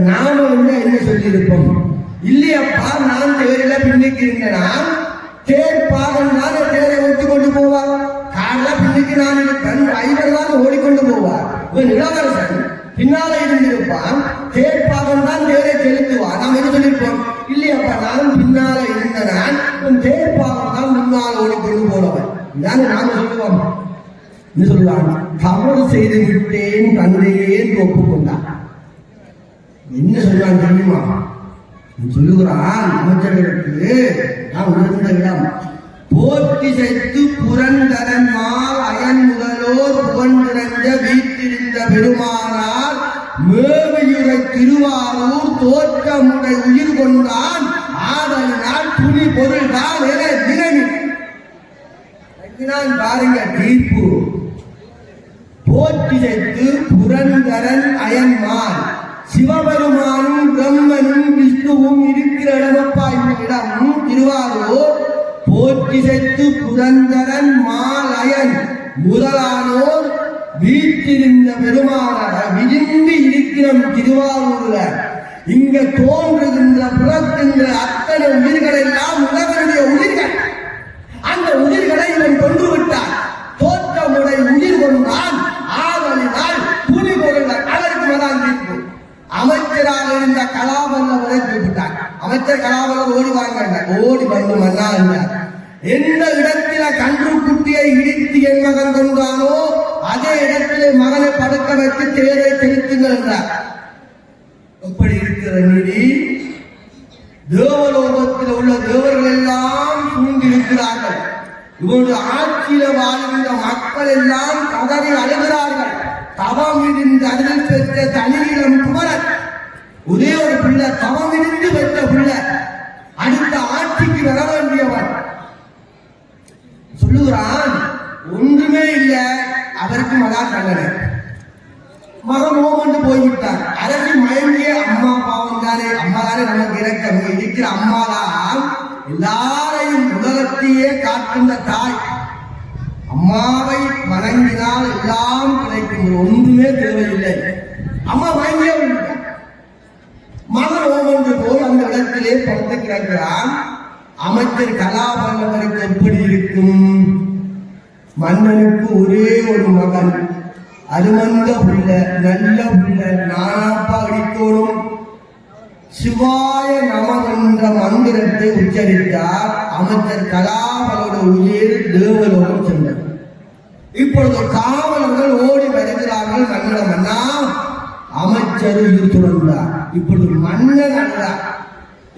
நாம என்ன சொல்லியிருப்போம்? இல்லையப்பா, நான் தேரில பின்னுக்கு இருந்தேனா தேர்ப்பாகன் தானே தேரை ஒட்டி கொண்டு போவார். கால பின்னுக்கு நான் இருப்பேன், ஐவர் தான் ஓடிக்கொண்டு போவார். இளவரசன் பின்னால இருந்திருப்பான், தேர்ப்பாகன் தான் தேரை செலுத்துவார். நாம் என்ன சொல்லியிருப்போம்? இல்லையப்பா, நான் பின்னால இருந்தனான், தேர்ப்பாகன் தான் முன்னால் ஓடிக்கொண்டு போனவன். இதான நாம சொல்லுவோம். என்ன சொல்லுவான்? தவறு செய்து விட்டேன் தந்தையே ஒப்புக்கொண்டான். என்ன சொல்லுவான் தெரியுமா? சொல்லுகிறான், அமைச்சர்களுக்கு நான் உணர்ந்த இடம் போற்றி செய்து புரந்தரன்மால் அயன் முதலோர் புகழ்ந்திருந்த வீட்டிருந்த பெருமானார் மேவையுரை திருவாரூர் தோற்றமுறை உயிர் கொண்டான் ஆதலினால் துணி பொருள் தான் என தினமி பாருங்க தீர்ப்பு. போற்றி செய்து புரந்தரன் அயன்மால் சிவபெருமானும் பிரம்மனும் விஷ்ணுவும் இருக்கிற இடமப்பா இந்த இடம் திருவாரூர். போற்றி செய்து புரந்தரன் மாலயன் முதலானோர் வீட்டிருந்த பெருமானார் விரும்பி இருக்கிற திருவாரூர்ல இங்க தோன்றுகின்ற புறத்துகின்ற அத்தனை உயிர்கள் எல்லாம் உலகனுடைய உயிர்கள். அந்த உயிர்களை இவன் கொண்டு விட்டான். தோற்றமுறை உயிர் கொண்டான் ஆதலினால் துணி பொருள் அதற்கு மதான் தீர்ப்பு. அமைச்சராக இருந்த கலாபல்ல வரை கூப்பிட்டார். அமைச்சர் கலாபல்ல ஓடி வாங்க, ஓடி வந்து மன்னா என்றார். எந்த இடத்தில கன்று குட்டியை இடித்து என் மகன் கொண்டானோ அதே இடத்திலே மகனை படுக்க வைத்து தேரை செலுத்துங்கள் என்றார். எப்படி இருக்கிற நீதி? தேவலோகத்தில் உள்ள தேவர்கள் எல்லாம் சூழ்ந்திருக்கிறார்கள். இவருடைய ஆட்சியில வாழ்கின்ற மக்கள் எல்லாம் கதறி அழுகிறார்கள். தவம் இருந்து அருள் பெற்ற தனியிடம் குமரன், ஒரே ஒரு பிள்ளை, தவம் இருந்து பெற்ற பிள்ளை, அடுத்த ஆட்சிக்கு வர வேண்டியவன். சொல்லுகிறான், ஒன்றுமே இல்லை, அவருக்கு மகா தண்டனை. மகன் ஓமந்து போய்விட்டார். அரசு மயங்கிய அம்மா பாவம் அம்மாதானே நமக்கு இறக்கம் இருக்கிற அம்மாதான் எல்லாரையும் உலகத்தையே காக்கின்ற தாய். அம்மாவை வணங்கினால் எல்லாம் கிடைக்கும், ஒன்றுமே தேவையில்லை. அம்மா வாங்கியே மகன் ஓமன்று போய் அந்த இடத்திலே படுத்து கிடக்கிறான். அமைச்சர் கலாவல்லவருக்கு எப்படி இருக்கும்? மன்னனுக்கு ஒரே ஒரு மகன், அருமந்த உள்ள நல்ல உள்ள நானாப்பா அடிக்கோடும் சிவாய நம என்ற மந்திரத்தை உச்சரித்தார். அமைச்சர் கலாவலோட உயிர் தேவலோகம் சென்றது. இப்பொழுது காவலர்கள் ஓடி வருகிறார்கள். மன்னன் மன்னா, அமைச்சர் உயிர் துறந்தார். இப்பொழுது மன்னன் அழுதார்,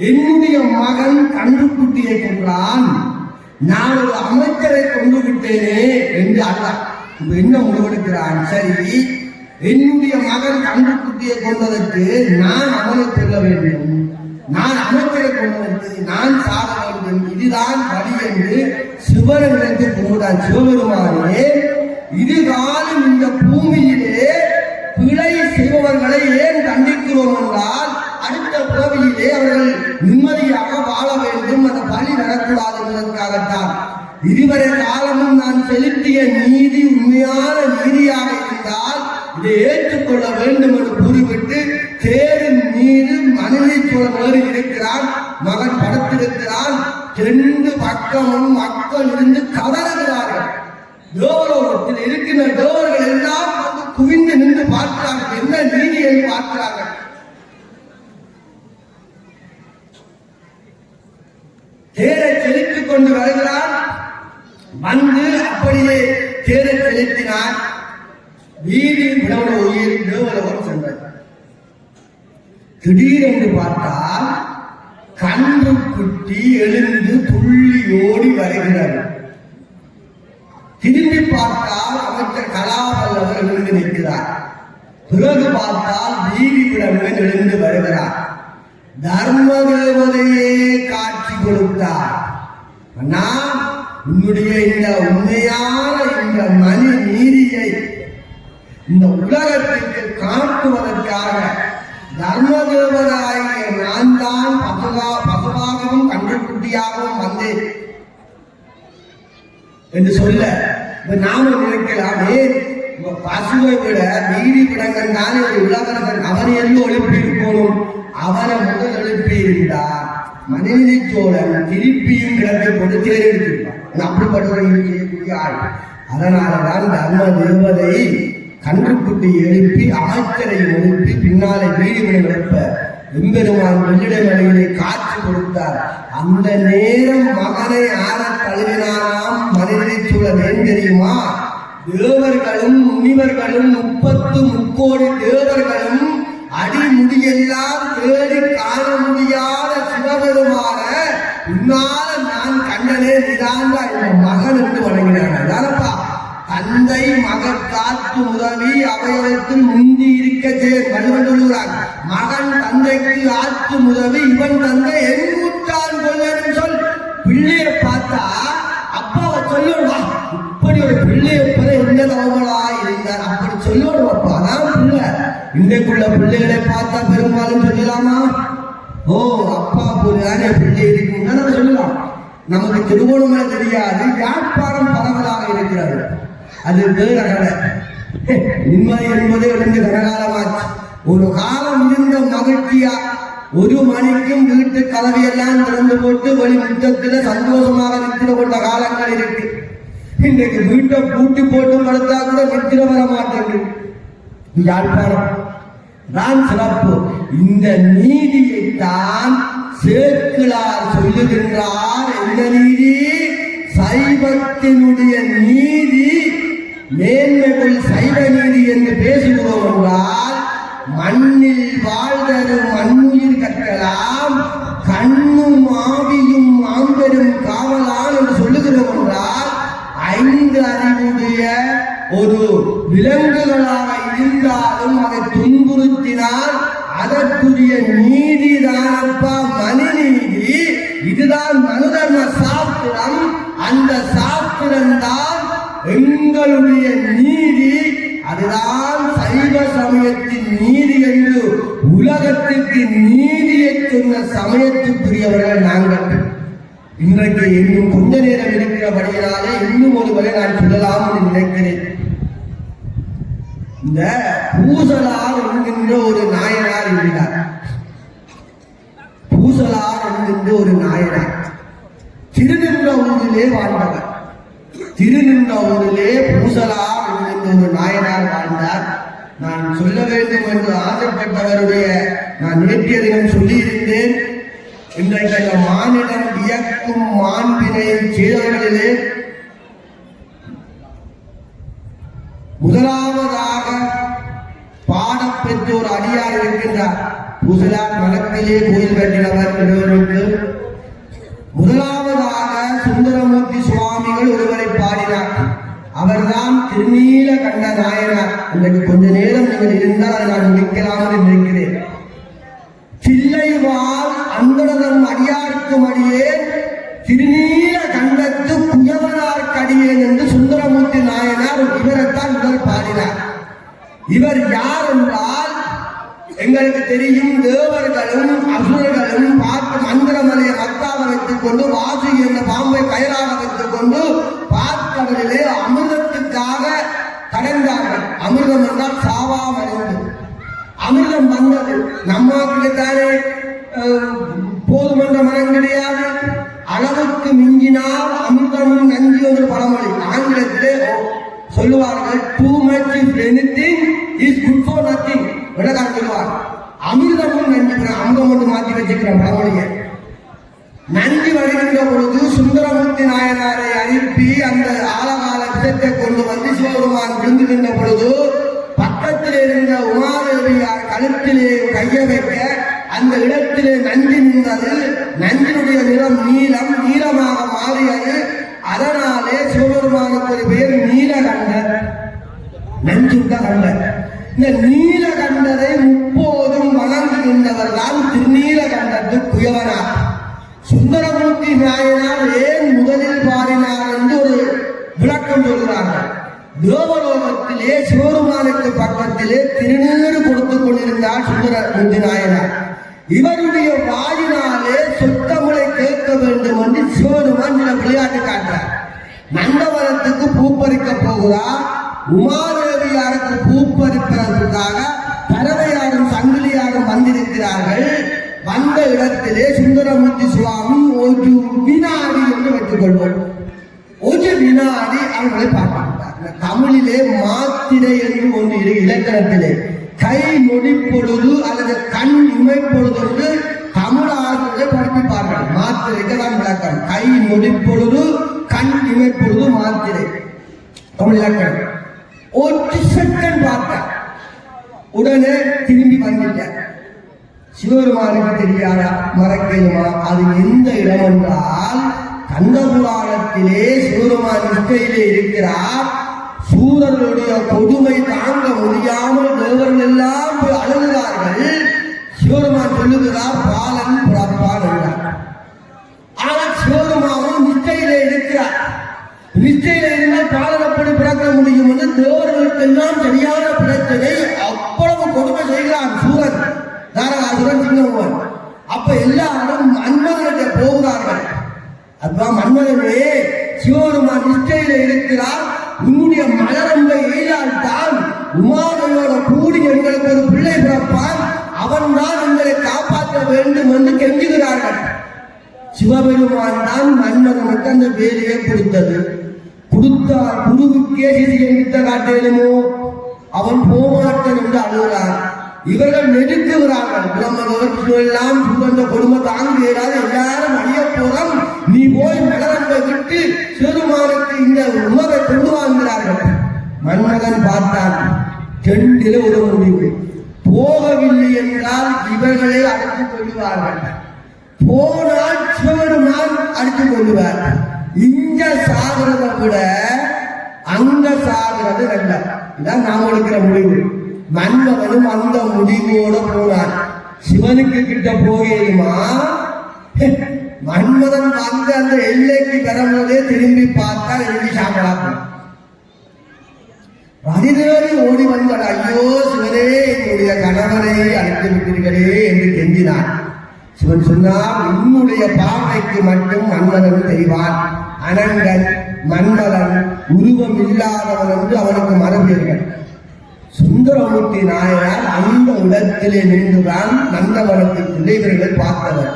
என்னுடைய மகன் கன்றுக்குட்டியை கொன்றான், நான் ஒரு அமைச்சரை கொண்டு விட்டேனே என்று அழுதார். இப்ப என்ன முடிவெடுக்கிறான்? சரி, என்னுடைய மகன் கன்றுக்குட்டியை கொண்டதற்கு நான் அவனை கொள்ள வேண்டும், நான் அமைச்சரை கொண்டதற்கு நான் சாக வேண்டும், இதுதான் வழி என்று சிவனை நினைத்து கொண்டான். சிவபெருமானே, இதுகாலம் இந்த பூமியிலே பிழை செய்பவர்களை ஏன் கண்டிக்கிறோம் என்றால், அடுத்த பிறவியிலே அவர்கள் நிம்மதியாக வாழ வேண்டும், அந்த பழி வரக்கூடாது என்பதற்காகத்தான். இதுவரை காலமும் நான் செலுத்திய நீதி உண்மையான நீதியாக இருந்தால் இதை ஏற்றுக்கொள்ள வேண்டும் என்று கூறிவிட்டு தேரின் மீது மனைவி ஏறி இருக்கிறான். மகன் படுத்திருக்கிறான். ரெண்டு பக்கமும் மக்கள் இருந்து கதறுகிறார்கள். தேவலோகத்தில் இருக்கின்ற தேவர்கள் எல்லாம் வந்து குவிந்து நின்று பார்க்கிறார்கள், என்ன நீதி என்று பார்க்கிறார்கள். தேரை செலுத்திக் கொண்டு வருகிறான். வந்து அப்படியே தேரை செலுத்தினான். வீதியில் விடவன உயிர் தேவலோகம் சென்றது. திடீரென்று பார்த்தால் கன்று குட்டி எழுந்து துள்ளி ஓடி வருகிறது. திரும்பி பார்த்தால் அமைச்சர் கலாவல்லவர் எழுந்து நிற்கிறார். பிறகு பார்த்தால் வீதி விடவன் எழுந்து வருகிறார். தர்ம தேவதையே காட்சி கொடுத்தார். அண்ணா, உன்னுடைய இந்த உண்மையான இந்த மணி நீதியை இந்த உலகத்திற்கு காட்டுவதற்காக தர்மதேவராகிய நான் தான் பசுவாகவும் கன்றுக்குட்டியாகவும் வந்தேன் என்று சொல்ல, நாம நினைக்கலாமே, பசுவை விட வீதி விடங்கள் தானே ஒரு இளவரசன், அவனை எல்லாம் எழுப்பி இருக்கணும், அவனை முதல் எழுப்பி இருந்தார் மனைவி சோழன் திருப்பியும் கிடப்பை போட்டு தேர்ந்தெடுத்திருப்பான். அப்படிப்பட்டவர்கள் செய்யக்கூடிய ஆள். அதனாலதான் தர்ம தேவதை கன்றுக்குட்டி எழுப்பி அமைச்சரை எழுப்பி பின்னாலே வீடுகளை எழுப்ப எம்பெருமான் வெள்ளிடை மலையிலே காட்சி கொடுத்தார். அந்த நேரம் மகனை ஆற தழுவினாராம் மனிதனை சூழல். ஏன் தெரியுமா? தேவர்களும் முனிவர்களும் 33 தேவர்களும் அடிமுடியெல்லாம் தேடி காண முடியாத சிவபெருமான உன்னால நான் கண்டனே நிதாண்டா என் மகன் என்று வணங்கினார். தந்தை மகற்காற்று உதவி அவயத்தில் முந்தி இருக்க வள்ளுவன் சொல்லுகிறார். மகன் தந்தைக்கு ஆற்று உதவி, இவன் தந்தை எங்கூட்டான் கொள்ளன்னு சொல். பிள்ளைய பார்த்தா அப்பாவை சொல்லுவா, இப்படி ஒரு பிள்ளைய பெற என்ன தவங்களா இருந்தார், அப்படி சொல்லுவாப்பா. அதான் பிள்ளை. இன்றைக்குள்ள பிள்ளைகளை பார்த்தா பெரும்பாலும் சொல்லலாமா? ஓ, அப்பா போதானே பிள்ளை இருக்குன்னு நம்ம சொல்லலாம். நமக்கு திருவோணமலை தெரியாது, யாழ்ப்பாணம் பரவலாக இருக்கிறது. அது வேற கதை. நிம்மதி என்பது விழுந்து கனகாலமாச்சு. ஒரு காலம் இருந்த மகிழ்ச்சியா 1 மணிக்கும் வீட்டு கதவையெல்லாம் திறந்து போட்டு வழி முற்றத்தில் சந்தோஷமாக நிற்கிற கொண்ட காலங்கள் இருக்கு. இன்றைக்கு வீட்டை பூட்டி போட்டு படுத்தா கூட நிற்கிற வர மாட்டேங்குது. யாழ்ப்பாணம் தான் சிறப்பு. இந்த நீதியைத்தான் சேக்கிழார் சொல்லுகின்றார். எந்த நீதி? சைவத்தினுடைய நீதி. மேன்மைகள் சைவ நீதி என்று பேசுகிறோம் என்றால், மண்ணில் வாழ்தரும் மண்ணுயிர் கற்கலாம், கண்ணும் ஆவியும் மாம்பெரும் காவலான் என்று சொல்லுகிறோம் என்றால், 5 அறிவுடைய ஒரு விலங்குகளாக இருந்தாலும் அதை துன்புறுத்தினால் அதற்குரிய நீதிதானப்பா மனுநீதி. இதுதான் மனுதர்ம சாஸ்திரம். அந்த சாஸ்திரம் தான் எங்களுடைய நீதி. அதுதான் சைவ சமயத்தின் நீதி என்று உலகத்திற்கு நீதி சமயத்துக்குரியவர்கள் நாங்கள். இன்றைக்கு இன்னும் கொஞ்ச நேரம் இருக்கிறபடியாலே இன்னும் ஒருவரை நான் சொல்லலாம் என்று நினைக்கிறேன். இந்த பூசலார் என்கின்ற ஒரு நாயனார் இருந்தார். பூசலார் என்கின்ற ஒரு நாயனார் திருநின்ற ஊரிலே வாழ்ந்தவர். திருநின்ற ஊரிலே பூசலார் என்கின்ற ஒரு நாயனார் வாழ்ந்தார். நான் சொல்ல வேண்டும் என்று ஆசைப்பட்டவருடைய நான் நேற்றைய தினம் சொல்லியிருந்தேன். இன்றைக்கு அந்த மானிடம் வியக்கும் மாண்பினை செய்தவர்களிலே முதலாவதாக பாடப்பெற்ற ஒரு அடியார் இருக்கின்றார். பூசலார் மனத்திலே கோயில் கட்டினவர் ஒருவருக்கு. முதலாவதாக சுந்தரமூர்த்தி சுவாமிகள் ஒருவரை பாடினார். அவர்தான் திருநீல கண்ட நாயனார். இன்றைக்கு கொஞ்ச நேரம் நீங்கள் இருந்தால் அதை நான் முடிக்கலாம் என்று நினைக்கிறேன். தில்லைவாள் அந்தனதம் அடியார்க்கும் அடியேன் திருநீல கண்டத்து குயவனார் கடியேன் என்று சுந்தரமூர்த்தி நாயனார் இவரைத்தான் முதல் பாடினார். இவர் யார் என்றால் எங்களுக்கு தெரியும். தேவர்களும் அசுரர்களும் பார்த்து மந்திரமலையை மத்தாக வைத்துக் கொண்டு வாசு என்ற பாம்பை கயராக வைத்துக் கொண்டு பார்த்தவர்களே அமிர்தத்துக்காக கடந்தார்கள். அமிர்தம் என்றால் சாவா மருந்து. அமிர்தம் வந்தது. நம்மாதானே போதுமன்ற மனம் கிடையாது. அளவுக்கு மிஞ்சினால் அமிர்தமும் நஞ்சு என்று பழமொழி. ஆங்கிலத்திலே சொல்லுவார்கள், too much if anything is good for nothing. விளக்கம் சொல்லுவார். அமிர்தமும் நஞ்சு. அமிர்தம் மட்டும் மாற்றி வச்சுக்கிறோம் பழமொழியை. நஞ்சு வருகின்ற பொழுது சுந்தரமூர்த்தி நாயனாரை அனுப்பி அந்த ஆழகால விஷத்தை கொண்டு வந்து சிவபெருமான் விழுந்துகின்ற பொழுது பக்கத்தில் இருந்த உமாதேவியார் கழுத்திலே கைய வைக்க அந்த இடத்திலே நஞ்சு நின்றது. நஞ்சினுடைய நிறம் நீலம், நீளமாக மாறியது. அதனாலே சிவபெருமானுக்கு ஒரு பெயர் நீலகண்டர். நஞ்சுண்ட கண்டர். இந்த நீலகண்டரை முப்போதும் வணங்குகின்றவர் தான் திருநீலகண்டத்து குயவனார். சுந்தரமூர்த்தி நாயனார் ஏன் முதலில் பாடினார் என்று ஒரு விளக்கம் சொல்கிறார்கள். தேவலோகத்திலே சிவபெருமானுக்கு பக்கத்திலே திருநீறு கொடுத்துக் கொண்டிருந்தார் சுந்தரமூர்த்தி நாயனார். இவருடைய வாயினாலே சொத்தமுறை கேட்க வேண்டும் என்று சிவபெருமான் சில விளையாட்டு காட்டார். நந்தவனத்துக்கு பூப்பறிக்க போகிறார். உமாதேவியாருக்கு பூப்பறிப்பதற்காக பறவையாரும் சங்கிலியாரும் வந்திருக்கிறார்கள். வந்த இடத்திலே சுந்தரமூர்த்தி சுவாமி ஒரு வினாடி என்று வைத்துக் கொள்வோம். ஒரு வினாடி அவர்களை பார்க்கின்றார். தமிழிலே மாத்திரை என்று ஒன்று இலக்கணத்திலே கை நொடி பொழுது அல்லது கண் இமை பொழுது என்று தமிழாசிரியர் படிப்பார்கள். மாத்திரைக்கு தான் விளக்கம். கை நொடி பொழுது கண் இமை பொழுது மாத்திரை தமிழ் இலக்கணம். ஒரு செகண்ட் பார்த்தார். உடனே திரும்பி வந்துட்டார். சிவபெருமானுக்கு தெரியாதா, மறக்கணுமா? அது எந்த இடம் என்றால் கந்தபுராணத்திலே சிவபெருமான் நிஷ்டையிலே இருக்கிறார். சூரர்களுடைய கொடுமை தாங்க முடியாமல் தேவர்கள் எல்லாம் போய் அழுகிறார்கள். சிவபெருமான் சொல்லுகிறார், பாலன் பிறப்பான் என்றார். ஆனால் சிவபெருமானும் நிஷ்டையிலே இருக்கிறார். நிஷ்டையிலே இருந்தால் பாலன் எப்படி பிறக்க முடியும் என்று தேவர்களுக்கெல்லாம் சரியான பிரச்சனை. அவ்வளவு கொடுமை செய்கிறான் சூரன், தாரகாசுரன், சிங்கமோகன். அப்ப எல்லாரும் மன்மதனுக்கு போகிறார்கள். அதுதான் மன்மதனே, சிவபெருமான் நிஷ்டையில இருக்கிறார். உன்னுடைய மலரம்பை எய்தால் தான் உமாதையோட கூடி எங்களுக்கு ஒரு பிள்ளை பிறப்பான். அவன் தான் எங்களை காப்பாற்ற வேண்டும் என்று கெஞ்சுகிறார்கள். சிவபெருமான் தான் மன்மதனுக்கு அந்த வேலையை கொடுத்தது. கொடுத்தால் குருவுக்கே சிசியங்கிட்ட காட்டேனுமோ, அவன் போமாட்டன் என்று அழுகிறான். இவர்கள் நெருக்குகிறார்கள். எல்லாம் சுகந்த கொடுமை தாங்க இயலாது. எல்லாரும் அழிய போறோம், நீ போய் மலரம்பை விட்டு சிவபெருமானுக்கு இந்த உணவை கொண்டு வாழ்கிறார்கள். மன்மகன் பார்த்தான். ரெண்டில ஒரு முடிவு. போகவில்லை என்றால் இவர்களை அழைத்துக் கொள்வார்கள். போனால் சிவபெருமான் அடித்துக் கொள்வார். இங்க சாகிறத விட அங்க சாகிறது நல்ல. இதான் நாம் எடுக்கிற முடிவு. மன்மகனும் அந்த முடிவோட போனான். சிவனுக்கு கிட்ட போகேயுமா? மன்மதன் வந்து அந்த எல்லைக்கு வரும்போதே திரும்பி பார்த்தா எழுதி சாப்பிடலாம். அதிதேவி ஓடி வந்தார். ஐயோ சிவனே, என்னுடைய கணவனை அழைத்து விட்டீர்களே என்று கெஞ்சினான். சிவன் சொன்னார், உன்னுடைய பார்வைக்கு மட்டும் மன்மதன் தெரிவான். அனங்கன் மன்மதன் உருவம் இல்லாதவன் என்று அவனுக்கு மரபீர்கள். சுந்தரமூர்த்தி நாயனார் அந்த இடத்திலே நின்றுதான் நந்தவனத்துக்குள்ளே இவர்கள் பார்த்தவர்.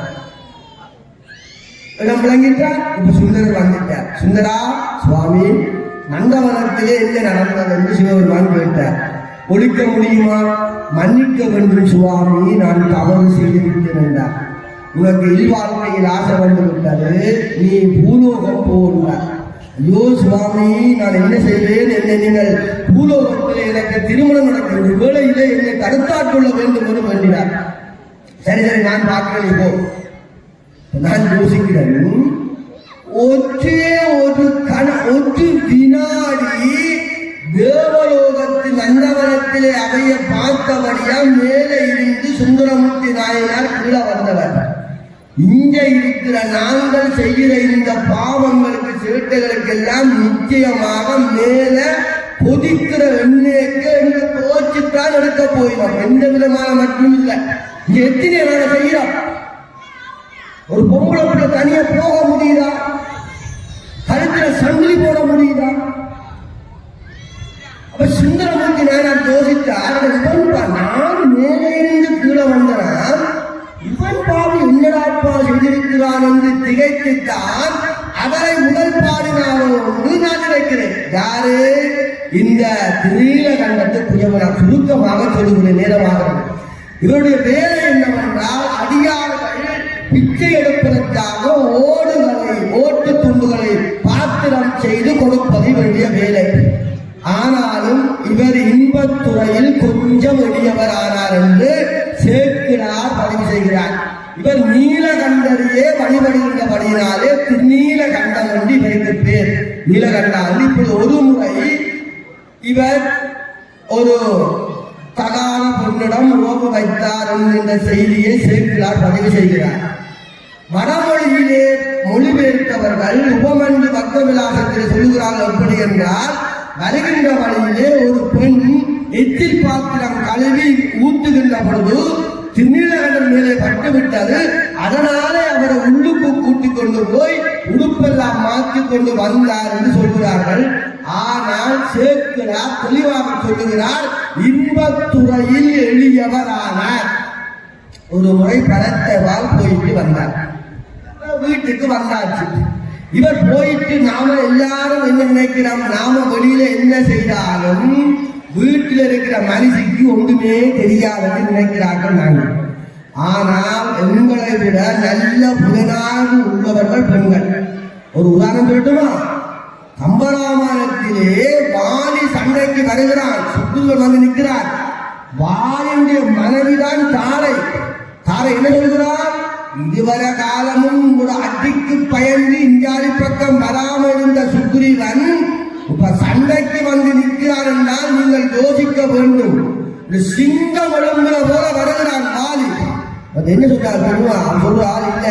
இடம் விளங்கிட்டார். இப்ப சுந்தரர் வந்துட்டார். சுந்தரா சுவாமி, நந்தவனத்திலே என்ன நடந்தது என்று சிவபெருமான் கேட்டார். ஒழிக்க முடியுமா? மன்னிக்க வேண்டும் சுவாமி, நான் தவறு செய்து விட்டேன் என்றார். உனக்கு இல்வாழ்க்கையில் ஆசை வந்து விட்டது, நீ பூலோகம் போகிறார். ஐயோ சுவாமி, நான் என்ன செய்வேன்? என்னை நீங்கள் பூலோகத்தில் எனக்கு திருமணம் நடக்கிறது வேளையிலே என்னை தடுத்தாட்கொள்ள வேண்டும் என்று வேண்டினார். சரி சரி, நான் பார்க்கிறேன். போ. நான் யோசிக்கிறேன், ஒரு வினாடி தேவலோகத்தில் நந்தவனத்திலே அவைய பார்த்தபடியா மேலே இருந்து சுந்தரமூர்த்தி நாயனார் கீழே வந்தவர். இங்கே இருக்கிற நாங்கள் செய்கிற இந்த பாவங்களுக்கு சேட்டைகளுக்கு எல்லாம் நிச்சயமாக மேல கொதிக்கிற எண்ணெய்க்கு எங்களுக்கு தோச்சுத்தான் எடுக்க போயிடும். எந்த விதமான மட்டும் இல்லை. இங்க எத்தனை நாங்கள் செய்யறோம். ஒரு பொம்பளை பிள்ளை தனியா போக முடியுதா? கழுத்துல சங்கிலி போட முடியுதா? அப்ப சுந்தரமூர்த்தி நாயனார் யோசித்தார், நான் மேலே இருந்து கீழே வந்தனா இவன் பாவி என்னடாப்பா செய்திருக்கிறான் என்று திகைத்துத்தான் அவரை முதல் பாடினாரோ என்று நான் நினைக்கிறேன். யாரு? இந்த திரீலகண்டத்து புயவனா. சுருக்கமாக சொல்லுகிறேன், நேரமாகிறது. இவருடைய வேலை என்னவென்றால், அடியார்கள் பிச்சை எடுப்பதற்காக ஓட்டு துண்டுகளை பாத்திரம் செய்து கொடுப்பது இவருடைய வேலை. ஆனாலும் இவர் இன்பத்துறையில் கொஞ்சம் எளியவர் ஆனார் என்று சேக்கிழார் பதிவு செய்கிறார். இவர் நீலகண்டரையே வழிபடுகின்றபடியினாலே திருநீலகண்டம் என்று இவருக்கு பேர். நீலகண்டம். இப்போது ஒரு முறை இவர் ஒரு தகான பொண்ணிடம் உறவு வைத்தார் என்கின்ற செய்தியை சேக்கிழார் பதிவு செய்கிறார். வடமொழியிலே மொழிபெயர்த்தவர்கள் உபமன்று பக்க விலாசத்தில் சொல்லுகிறார்கள். எப்படி என்றால், வருகின்ற வழியிலே ஒரு பெண் எச்சில் பாத்திரம் கழுவி ஊத்துகின்ற பொழுது திருநீலகண்டன் மேலே பட்டுவிட்டது. அதனாலே அவரை உள்ளுக்கு கூட்டிக் கொண்டு போய் உடுப்பெல்லாம் மாற்றி கொண்டு வந்தார் என்று சொல்கிறார்கள். ஆனால் சேக்கிழார் தெளிவாக சொல்லுகிறார், இன்பத்துறையில் எளியவரானார். ஒரு முறை பரத்தவால் போயிட்டு வந்தார். வீட்டுக்கு வந்தாச்சு. இவர் போயிட்டு நாம எல்லாரும் என்ன நினைக்கிறோம், நாம வெளியில என்ன செய்தாலும் வீட்டில் இருக்கிற மனுஷிக்கு ஒன்றுமே தெரியாதுன்னு நினைக்கிறார்கள் நாங்கள். ஆனால் எங்களை விட நல்ல புலனாய்வு உள்ளவர்கள் பெண்கள். ஒரு உதாரணம் சொல்லட்டுமா? கம்பராமாயணத்திலே வாலி சண்டைக்கு வருகிறான். சுற்றுகள் வந்து நிற்கிறார். வாலியுடைய மனைவிதான் தாரை. தாரை என்ன சொல்கிறார்? இதுவரை காலமும் ஒரு அடிக்கு பயந்து இஞ்சாலி பக்கம் வராமல் இருந்த சுக்ரீவன் இப்ப சண்டைக்கு வந்து நிற்கிறார் என்றால் நீங்கள் யோசிக்க வேண்டும். இந்த சிங்கம் எழும்புற போல வருகிறான் வாலி. அது என்ன சொல்றார் தெரியுமா? சொல்றார், இல்ல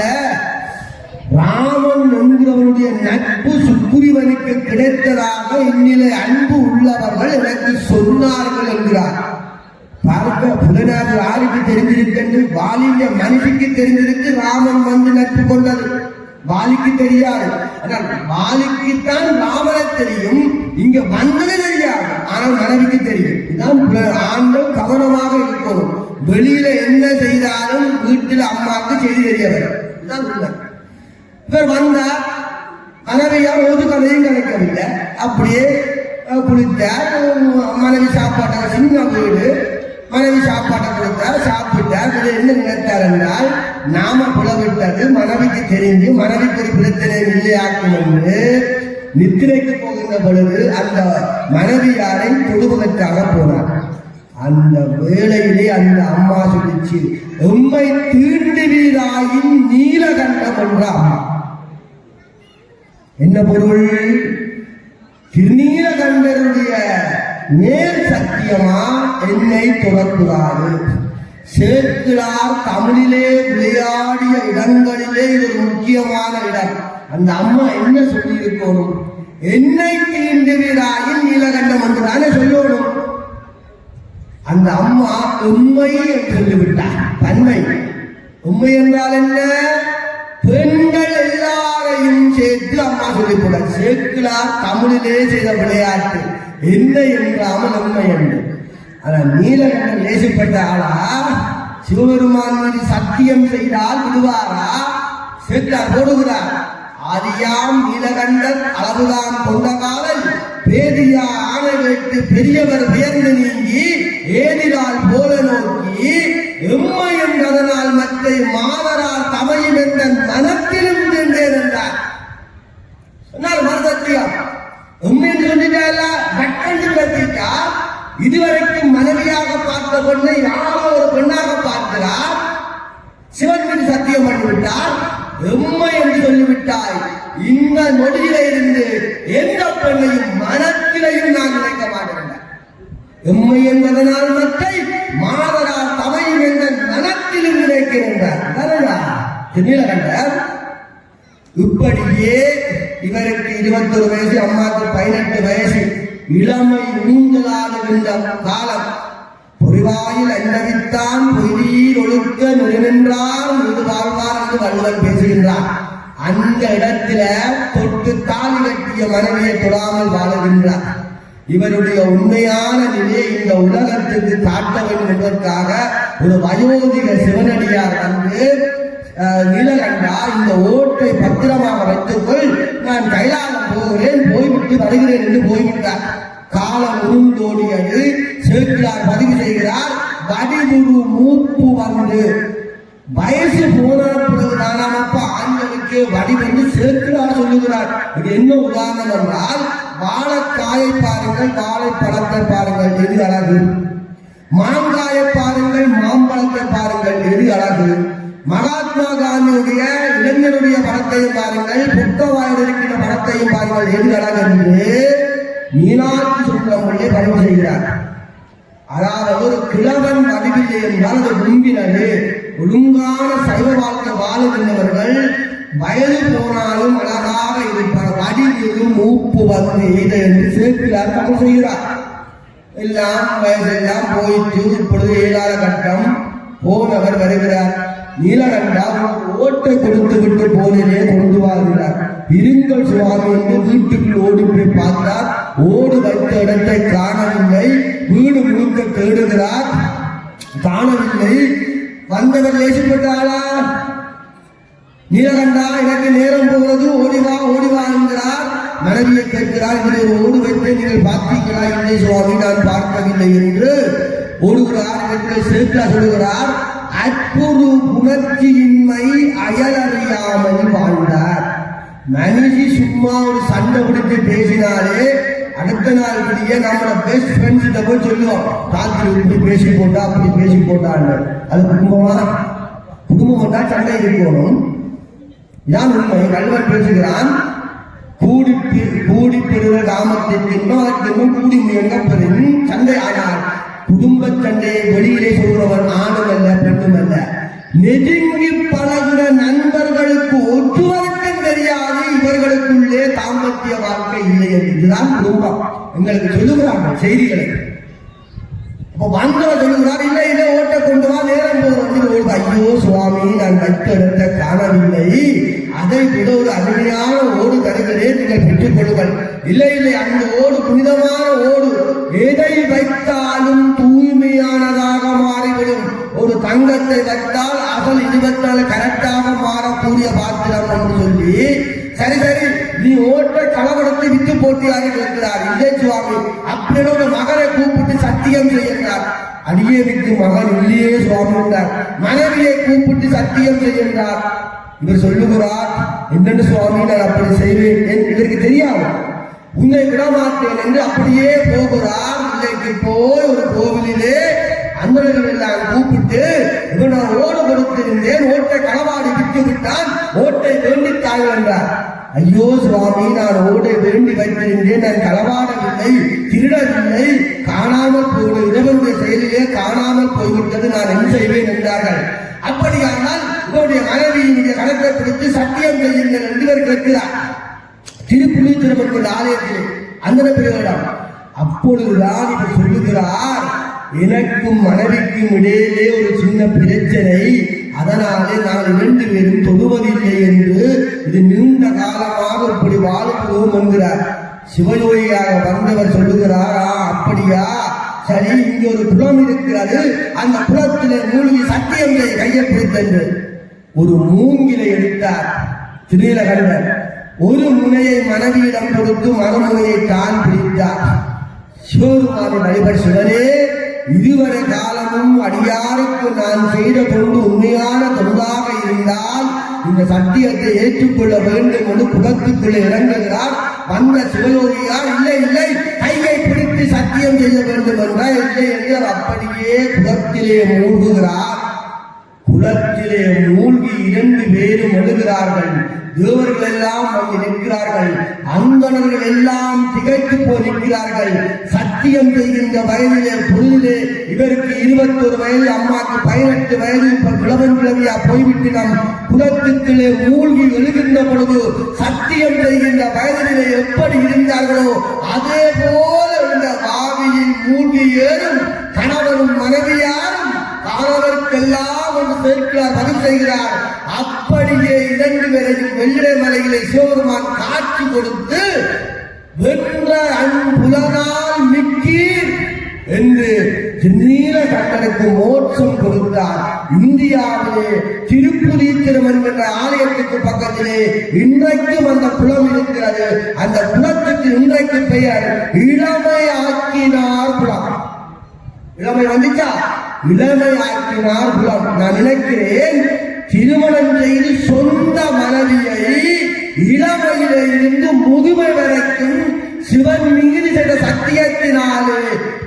ராமன் என்கிறவனுடைய நட்பு சுக்ரீவனுக்கு கிடைத்ததாக இந்நிலை அன்பு உள்ளவர்கள் எனக்கு சொன்னார்கள் என்கிறார். பார்க்க புலனாக யாருக்கு தெரிஞ்சிருக்கு? வாலிய மனைவிக்கு தெரிஞ்சிருக்கு. ராமன் வந்து நட்பு கொண்டது வாலிக்கு தெரியாது. ஆனால் வாலிக்குத்தான் ராமனை தெரியும், இங்க வந்தது தெரியாது. ஆனால் மனைவிக்கு தெரியும். இதுதான் ஆண்கள் கவனமாக இருக்கணும். வெளியில என்ன செய்தாலும் வீட்டில் அம்மாவுக்கு செய்தி தெரியவர். இதுதான் உண்மை. இவர் வந்தார். மனைவியார் ஒரு கதையும் கிடைக்கவில்லை. அப்படியே குளித்தார். மனைவி சாப்பாட்டாக சின்ன வீடு. மனைவி சாப்பாட்டை கொடுத்தார், சாப்பிட்டார். என்ன நினைத்தார் என்றால், நாம புலவிட்டது மனைவிக்கு தெரிஞ்சு மனைவிக்கு ஒரு பிரச்சனை இல்லையாக்கும் என்று நித்திரைக்கு போகின்ற பொழுது அந்த மனைவியாரை தொடுவதற்காக போனார். அந்த வேளையிலே அந்த அம்மா சொல்லிச்சு, எம்மை தீண்டுவீராயின் நீலகண்டம் என்ற அம்மா. என்ன பொருள்? திருநீலகண்டருடைய நேர் சத்தியமா என்னை தொடர்கிறாரு. சேக்கிழார் தமிழிலே விளையாடிய இடங்களிலே இது ஒரு முக்கியமான இடம். அந்த அம்மா என்ன சொல்லி இருக்கணும்? என்னை தீண்டுவீராயின் நீலகண்டம் என்று தானே சொல்லணும். அந்த அம்மா உண்மை என்று சொல்லிவிட்டார். தன்மை உண்மை என்றால் என்ன? பெண்கள் எல்லாரையும் சேர்த்து அம்மா சொல்லிக் கூட சேர்க்கிறார். தமிழிலே செய்த விளையாட்டு என்ன என்றாமல் உண்மை என்று. ஆனா நீலகண்டன் லேசப்பட்ட ஆளா? சிவபெருமான் மீது சத்தியம் செய்தால் விடுவாரா? சேர்க்கிறார், போடுகிறார். ஆதியாம் நீலகண்டர் அளவுதான் கொண்ட காலை பேதியா ஆணை கேட்டு பெரியவர் வியந்து நீங்கி ஏதிரால் போல நோக்கி எம்மை என்றதனால் மற்ற மாதரால் தமையும் என்ற மனத்திலும் சென்றேன் என்றார். சொன்னார் மறுசத்தியம். உண்மை என்று சொல்லிட்டா கட்டண்டு கட்டிட்டா இதுவரைக்கும் மனைவியாக பார்த்த பெண்ணை யாரோ ஒரு பெண்ணாக பார்க்கிறார். சிவன் மீது சத்தியம் பண்ணிவிட்டார். எம்மை என்று சொல்லிவிட்டாய். இந்த நொடியில இருந்து எந்த பெண்ணையும் மனத்திலையும் நான் நினைக்க மாட்டேன். எம்மை என்பதனால் மற்றை மாதரால் தமையும் என்ற மனத்திலும் நினைக்கின்றார். நீலகண்டர் இப்படியே இவருக்கு 21 வயசு, அம்மாவுக்கு 18 வயசு, இளமை ஊஞ்சலாடுகின்ற காலம். பொறிவாயில் அன்னவித்தான் பொய்தீர் ஒழுக்க நுழைநின்றார் மீது வாழ்வார் என்று வள்ளுவன் பேசுகின்றார். அந்த இடத்துல தொட்டு தாலி கட்டிய மனைவியை தொடாமல் வாழுகின்றார். இவருடைய உண்மையான நிலையை இந்த உலகத்துக்கு காட்ட வேண்டும் என்பதற்காக ஒரு வயோதிக சிவனடியார் வந்து, நீலகண்டா இந்த ஓட்டை பத்திரமாக வைத்துக்கொள், நான் கைலாயம் போகிறேன், போய்விட்டு வருகிறேன் என்று போய்விட்டார். காலம் உருண்டோடியது. சேர்க்கிறார், பதிவு செய்கிறார். வடிவுரு மூப்பு வந்து வயசு போன பிறகு நானாமப்பா ஆண்களுக்கு வடிவென்று சேர்க்கிறார் சொல்லுகிறார். இது என்ன உதாரணம் என்றால், வாழைக்காயை பாருங்கள், வாழைப்பழத்தை பாருங்கள், எது அழகு. மாங்காயை பாருங்கள், மாம்பழத்தை பாருங்கள், எது அழகு. மகாத்மா காந்தியுடைய இளைஞருடைய படத்தையும் பாருங்கள், புத்தவாயில் இருக்கிற படத்தையும் பாருங்கள், எது அழகு என்று மீனாட்சி சுந்தரமொழியை பதிவு செய்கிறார். அதாவது ஒரு கிழவன் வடிவில்லை என்றால் அது விரும்பினது. ஒழுங்கான சைவ வாழ்க்கை வாழுகின்றவர்கள் வயது போனாலும் அழகாக இருப்பார். வடிவிலும் மூப்பு வந்து எய்த என்று சேர்க்கிறார், தமிழ் செய்கிறார். எல்லாம் வயதெல்லாம் போயிட்டு இப்பொழுது 7ஆவது கட்டம் போனவர் வருகிறார். நீலகண்டா ஓட்டை கொடுத்து விட்டு போனே கொண்டு வாழ்கிறார். இருங்கள் சுவாமி என்று வீட்டுக்குள் ஓடி போய் பார்த்தார். ஓடு வைத்த இடத்தை காணவில்லை. வீடு முழுக்க தேடுகிறார், காணவில்லை. வந்தவர் லேசிப்பட்டாளா? நீலகண்டா எனக்கு நேரம் போகிறது, ஓடிவா ஓடிவா என்கிறார். மனைவியை கேட்கிறார், இதில் ஒரு ஓடு வைத்து நீங்கள் பார்த்தீர்களா? இல்லை சுவாமி, நான் பார்க்கவில்லை என்று ஓடுகிறார். என்று சேர்க்கா சொல்லுகிறார், அற்புறு புணர்ச்சியின்மை அயலறியாமல் வாழ்ந்தார். மனுஷி சும்மா ஒரு சண்டை பிடித்து பேசினாலே அடுத்த நாள் விடிய நம்மளோட பெஸ்ட் ஃப்ரெண்ட்ஸ் கிட்ட போய் சொல்லுவோம், ராத்திரி இப்படி பேசி போட்டா அப்படி பேசி போட்டான்னு. அது குடும்பமா? குடும்பம் போட்டா சண்டை இருக்கணும். இதான் உண்மை. கல்வன் பேசுகிறான், கூடி பெறுகிற காமத்திற்கும் அதற்கும் கூடி முயங்க பெறும் சண்டை. ஆனால் குடும்ப சண்டையை வெளியிலே சொல்கிறவன் ஆணும் அல்ல பெண்ணும் அல்ல. நெருங்கி பழகிற நண்பர்களுக்கு ஒற்றுவதற்கும் தெரியாது இவர்களுக்குள்ளே தாம்பத்திய வாழ்க்கை இல்லை. இதுதான் குடும்பம். எங்களுக்கு சொல்லுகிறார்கள் செய்திகளை. அப்ப வந்தவர் சொல்லுகிறார், இல்லை இல்லை ஓட்ட கொண்டு வா, நேரம் போகிறது. ஐயோ சுவாமி, நான் வைத்த இடத்தை காணவில்லை, அதை விட ஒரு அருமையான ஓடு தருகிறேன், நீங்கள் பெற்றுக் கொள்ளுங்கள். இல்லை இல்லை, அந்த ஓடு புனிதமான ஓடு, எதை வைத்தாலும் தூய்மையானதாக மாறிவிடும். ஒரு தங்கத்தை வைத்தால் அகல் 24 கரெக்டாக மாறக்கூடிய பாத்திரம் என்று சொல்லி, சரி சரி நீ ஓட்டை கலவரத்தை விட்டு போட்டியாக இருக்கிறார். இல்லை சுவாமி, அப்படியோட மகனை கூப்பிட்டு சத்தியம் செய்கின்றார். அடியேனுக்கு மகன் இல்லையே சுவாமி என்றார். மனைவியை கூப்பிட்டு சத்தியம் செய்கின்றார். இவர் சொல்லுகிறார், என்னென்று சுவாமி நான் அப்படி செய்வேன், இதற்கு தெரியாது, உன்னை விடமாட்டேன் என்று அப்படியே போகிறார். இன்றைக்கு போய் ஒரு கோவிலிலே அன்பர்கள் எல்லாம் கூப்பிட்டு, நான் ஓடு கொடுத்திருந்தேன், ஓட்டை களவாடி விட்டு விட்டான், ஓட்டை வேண்டித்தாள் என்றார். ஐயோ சுவாமி, நான் ஓடை வேண்டி வைத்திருந்தேன், நான் களவாடவில்லை, திருடவில்லை, காணாமல் போன இறைவனுடைய செயலிலே காணாமல் போய்விட்டது, நான் என்ன செய்வேன் என்றார்கள். அப்படியானால் உங்களுடைய மனைவியினுடைய கணக்கை பிடித்து சத்தியம் செய்யுங்கள் என்று இவர் கேட்கிறார். திருப்புலித்திரமன் ஆலயத்திலே அந்த பிரிவிடம். அப்பொழுதுதான் இவர் சொல்லுகிறார், எனக்கும் மனைவிக்கும் இடையிலே ஒரு சின்ன பிரச்சனை, அதனாலே நாங்கள் 2 பேரும் தொடுவதில்லை என்று இது நீண்ட காலமாக இப்படி வாழ்கிறோம் என்கிறார். சிவயோகியாக வந்தவர் சொல்லுகிறார், அப்படியா, சரி, இங்கே ஒரு குளம் இருக்கிறது, அந்த குளத்திலே மூழ்கி சத்தியம் செய்ய கையை பிடித்தென்று ஒரு மூங்கிலை எடுத்தார் திருநீலகண்டர். ஒரு முனையை மனைவியிடம் கொடுத்து மறுமுனையை தான் பிடித்தார். சிவபெருமானை வழிபட, சிவனே, இதுவரை காலமும் அடியாருக்கு நான் செய்த தொண்டு உண்மையான தொண்டாக இருந்தால் இந்த சத்தியத்தை ஏற்றுக்கொள்ள வேண்டும் என்று குலத்துக்குள்ளே இறங்குகிறார். வந்த சிவயோகியார், இல்லை இல்லை, கையை பிடித்து சத்தியம் செய்ய வேண்டும் என்றால் இல்லை என்று அப்படியே குலத்திலே மூழ்குகிறார். குலத்திலே மூழ்கி 2 பேரும் எழுகிறார்கள். தேவர்கள் எல்லாம் வந்து நிற்கிறார்கள். அந்தணர்கள் எல்லாம் திகைத்து போய் நிற்கிறார்கள். சத்தியம் செய்கின்ற வயதிலே பொழுதிலே இவருக்கு 21 வயது, அம்மாக்கு 18 வயது. இப்ப கிழவன் கிழவியா போய்விட்டு நம் குலத்துக்களே மூழ்கி எழுகின்ற பொழுது சத்தியம் செய்கின்ற வயதிலே எப்படி இருந்தார்களோ அதே போல இந்த பாவியில் மூழ்கி ஏறும் கணவரும் மனைவியாரும் காணவர்க்கெல்லாம் என்று சேர்க்கிறார், பதில் செய்கிறார். அப்படியே 2 பேரையும் வெள்ளை மலையிலே சிவபெருமான் காட்சி கொடுத்து வென்ற அன்புலனால் மிக்கீர் என்று நீலகண்டனுக்கு மோட்சம் கொடுத்தார். இந்தியாவிலே திருப்புலீத்திரம் என்கின்ற ஆலயத்துக்கு பக்கத்திலே இன்றைக்கும் அந்த குளம் இருக்கிறது. அந்த குளத்துக்கு இன்றைக்கு பெயர் இளமை ஆக்கினார் குளம். இளமை வந்துச்சா, இளமை ஆக்கினார் குளம். நான் நினைக்கிறேன், திருமணம் செய்து சொந்த மனைவியை இளமையிலே இருந்து முதுமை வரைக்கும் சிவன் மீது செய்த சத்தியத்தினாலே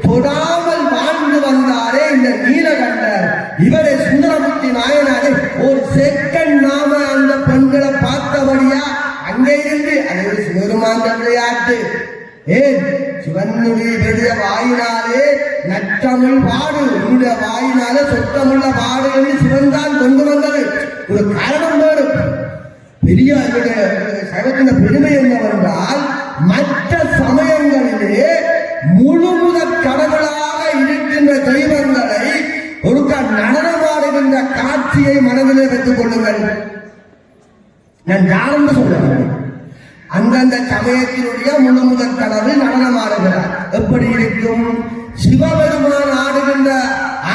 தொடாமல் வாழ்ந்து வந்தாரே இந்த நீலகண்டர். இவரை சுந்தரமூர்த்தி நாயனாரே ஒரு செகண்ட் நாம அந்த பெண்களை பார்த்தபடியா அங்கே இருந்து அதை சிவருமான் விளையாட்டு. ஏன் சிவனுடைய பெரிய வாயினாலே நற்றமிழ் பாடு, உன்னுடைய வாயினாலே சொத்தமுள்ள பாடு என்று சிவன் தான் கொண்டு வந்தது. ஒரு காரணம் வேறு. பெரிய சைவத்தின் பெருமை என்னவென்றால், மற்ற சமயங்களிலே முழுமுதற் கடவுளாக இருக்கின்ற தெய்வங்களை ஒரு நடனமாடுகின்ற காட்சியை மனதிலே வைத்துக் கொள்ளுங்கள். நான் யாருன்னு சொல்லுவேன். அந்தந்த சமயத்தினுடைய முழுமுதற் கடவுள் நடனமாடுகிறார். எப்படி இருக்கும்? சிவபெருமான் ஆடுகின்ற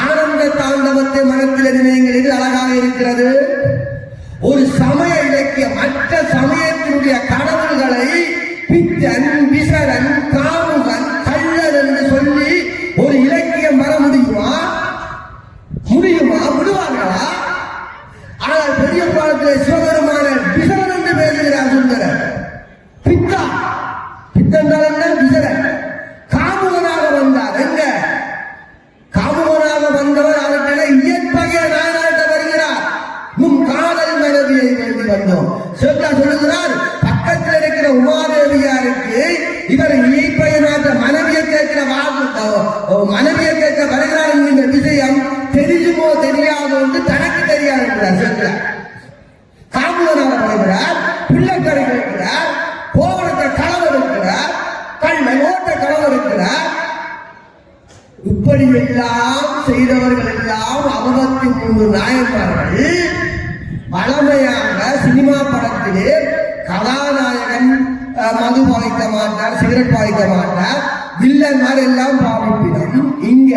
ஆனந்த தாண்டவத்தை மனத்தில் நினைங்கள். இது அழகாக இருக்கிறது. ஒரு சமய இலக்கியம் மற்ற சமயத்தினுடைய கடவுள்களை பித்தன், விசரன், காமுகன், கள்ளன் என்று சொல்லி ஒரு இலக்கியம் வர முடியுமா? விடுவார்களா? ஆனால் பெரிய பாடத்தில் சிவபெருமான விசரன் என்று பேசுகிறார் சுந்தரர். பித்தன் என்ன? விசரன். காமுகனாக வந்தார். எங்க காமுகனாக வந்தவர்? அவர்கிட்ட இயற்பகைய நாயனாட்ட வருகிறார். முன் காதல் மனைவியை வேண்டி வந்தோம். சொல்லுகிறார், பக்கத்தில் இருக்கிற உமாதேவியாருக்கு இவர் இயற்பகையனாட்ட மனைவியை கேட்கிற மனைவியை கேட்க வருகிறார் என்கின்ற விஷயம் தெரியுமோ தெரியாதோ என்று தனக்கு தெரியாது சொல்கிறார். காமுகனாக வருகிறார், பிள்ளைக்கரை கேட்கிறார், கோவணத்தை களவு இருக்கிறார், ஓட்ட களவு இருக்கிறார். இப்படி எல்லாம் செய்தவர்கள் எல்லாம் 63 நாயன்மார்கள். வளமையாக சினிமா படத்திலே கதாநாயகன் மது பாவிக்க மாட்டார், சிகரெட் பாவிக்க மாட்டார், வில்லன் மாதிரி எல்லாம் பாவிப்பினும் இங்க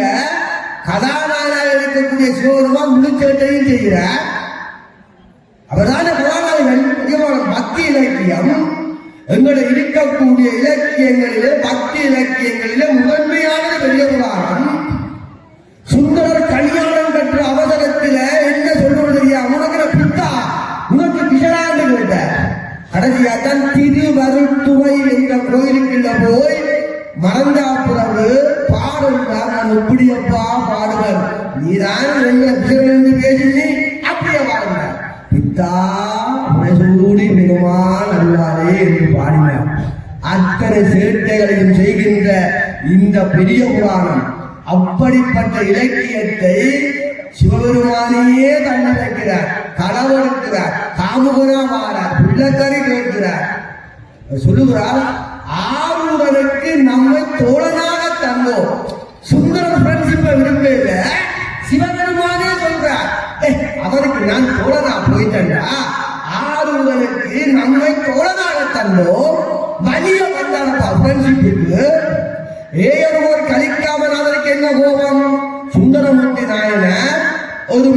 கதாநாயகனாக இருக்கக்கூடிய சிவபெருமான் முழுச்சேட்டையும் செய்கிறார். அவர்தான கதாநாயகன். பக்தி இலக்கியம் எங்களை இருக்கக்கூடிய இலக்கியங்களிலே, பக்தி இலக்கியங்களிலே முதன்மையானது பெரிய புராணம். சுந்தரர் கல்யாணம் கற்ற அவசரத்தில் என்ன சொல்றது தெரியா? உனக்கு பித்தா, உனக்கு பிசரான்னு கேட்ட. கடைசியாத்தான் திருவருத்துறை என்ற கோயிலுக்குள்ள போய் மறந்தா பிறகு பாடுகிறார். நான் எப்படியப்பா பாடுவர்? நீதான் எங்களை பிசரன் பேசி அப்படியே பாடுங்க. பித்தா உனசூடி பெருமான் அல்லாதே என்று பாடினார். அத்தனை சேட்டைகளையும் செய்கின்ற இந்த பெரிய புராணம். அப்படிப்பட்ட இலக்கியத்தை சிவபெருமானையே தன்னிறைக்கிறார், களவெடுக்கிறார், காமுகனா வாரார், பிள்ளைக்கறி கேட்கிறார். சொல்லுகிறார், ஆரூரனுக்கு நம்மை தோழனாக தந்தோம். சுந்தர ஃப்ரெண்ட்ஷிப்பை விரும்பல சிவபெருமானே சொல்றார், அவருக்கு அன்பை தோழனாக தந்தோம். வலிய வந்தான ஃப்ரெண்ட்ஷிப்புக்கு ஏயர்வோர் கழிக்காமல் அதற்கு என்ன கோபம்? சுந்தரமூர்த்தி நாயனர் ஒரு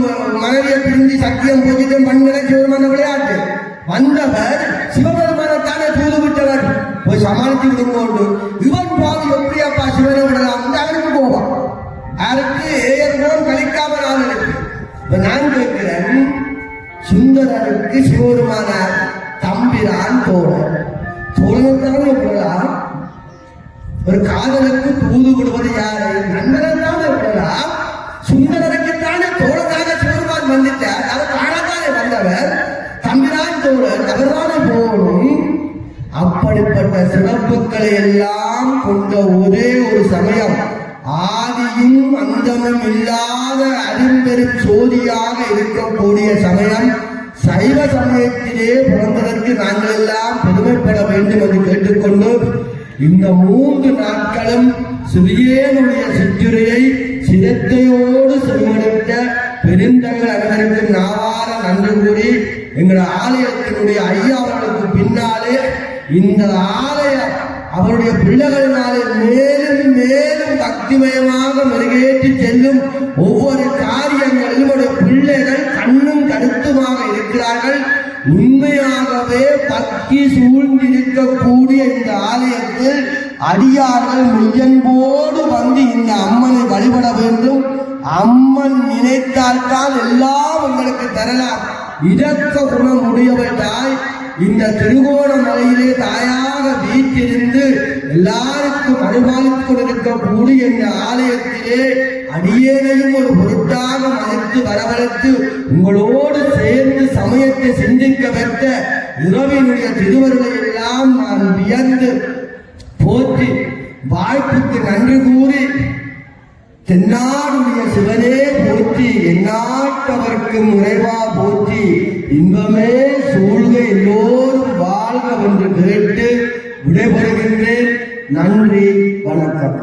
மனைவியை பிரிந்து சத்தியம் போச்சுட்டு மண்களை சிவருமான விளையாட்டு வந்தவர் சிவபெருமானத்தானே தூது விட்டவர். போய் சமாளித்து விடுங்கோண்டு இவன் பாவி எப்படியாப்பா சிவனை விடலாம் அவனுக்கு போவான். யாருக்கு? ஏயர்வோர் கழிக்காமல் ஆதரவு. நான் கேட்கிறேன், சுந்தரருக்கு சிவபெருமானார் தம்பிரான் தோழர். தோழனைத்தானே விடலாம். ஒரு காதலுக்கு தூது விடுவது யாரு? நண்பனைத்தானே விடலாம். சுந்தரருக்குத்தானே தோழனாக சிவபெருமான் வந்துட்டார். அவர் காணத்தானே வந்தவர். தம்பிரான் தோழர் அவர்தானே போகணும். அப்படிப்பட்ட சிறப்புகளை எல்லாம் கொண்ட ஒரே ஒரு சமயம், ஆதியும் அந்தமும் இல்லாத அரும்பெரும் சோதியாக இருக்கக்கூடிய சமயம், சைவ சமயத்திலே பிறந்ததற்கு நாங்கள் எல்லாம் பெருமைப்பட வேண்டும் என்று கேட்டுக்கொண்டு, இந்த 3 நாட்களும் சிறியனுடைய சிற்றுரையை சிரத்தையோடு செவிமடுத்த பெருந்தங்கள் அனைவருக்கும் நாவார நன்றி கூறி, எங்கள் ஆலயத்தினுடைய ஐயா அவர்களுக்கு பின்னாலே இந்த ஆலயம் அவருடைய பிள்ளைகளினாலே மேலும் மேலும் பக்திமயமாக மெருகேற்றி செல்லும் ஒவ்வொரு காரியங்களிலும் அவருடைய பிள்ளைகள் கண்ணும் கருத்துமாக இருக்கிறார்கள். உண்மையாகவே பக்தி சூழ்ந்திருக்கக்கூடிய இந்த ஆலயத்தில் அடியார்கள் மெய்யன்போடு வந்து இந்த அம்மனை வழிபட வேண்டும். அம்மன் நினைத்தால்தான் எல்லாம் உங்களுக்கு தரலாம். இரக்க குணம் உடையவர்களாய் இந்த திருகோணமலையிலே தாயாக வீட்டிலிருந்து எல்லாருக்கும் அனுபவித்துக் கொண்டிருக்கக்கூடிய இந்த ஆலயத்திலே அடியேனையும் ஒரு பொருட்டாக மதித்து வரவழைத்து உங்களோடு சேர்ந்து சமயத்தை சிந்திக்க வைத்த இரவினுடைய திருவருளை எல்லாம் நான் வியந்து போற்றி வாய்ப்புக்கு நன்றி கூறி, தென்னாடுடைய சிவனே போற்றி, எந்நாட்டவர்க்கும் நிறைவா போற்றி, இன்பமே சூழ்க எல்லோரும் வாழ்க என்று கேட்டு விடைபெறுகின்றேன். நன்றி, வணக்கம்.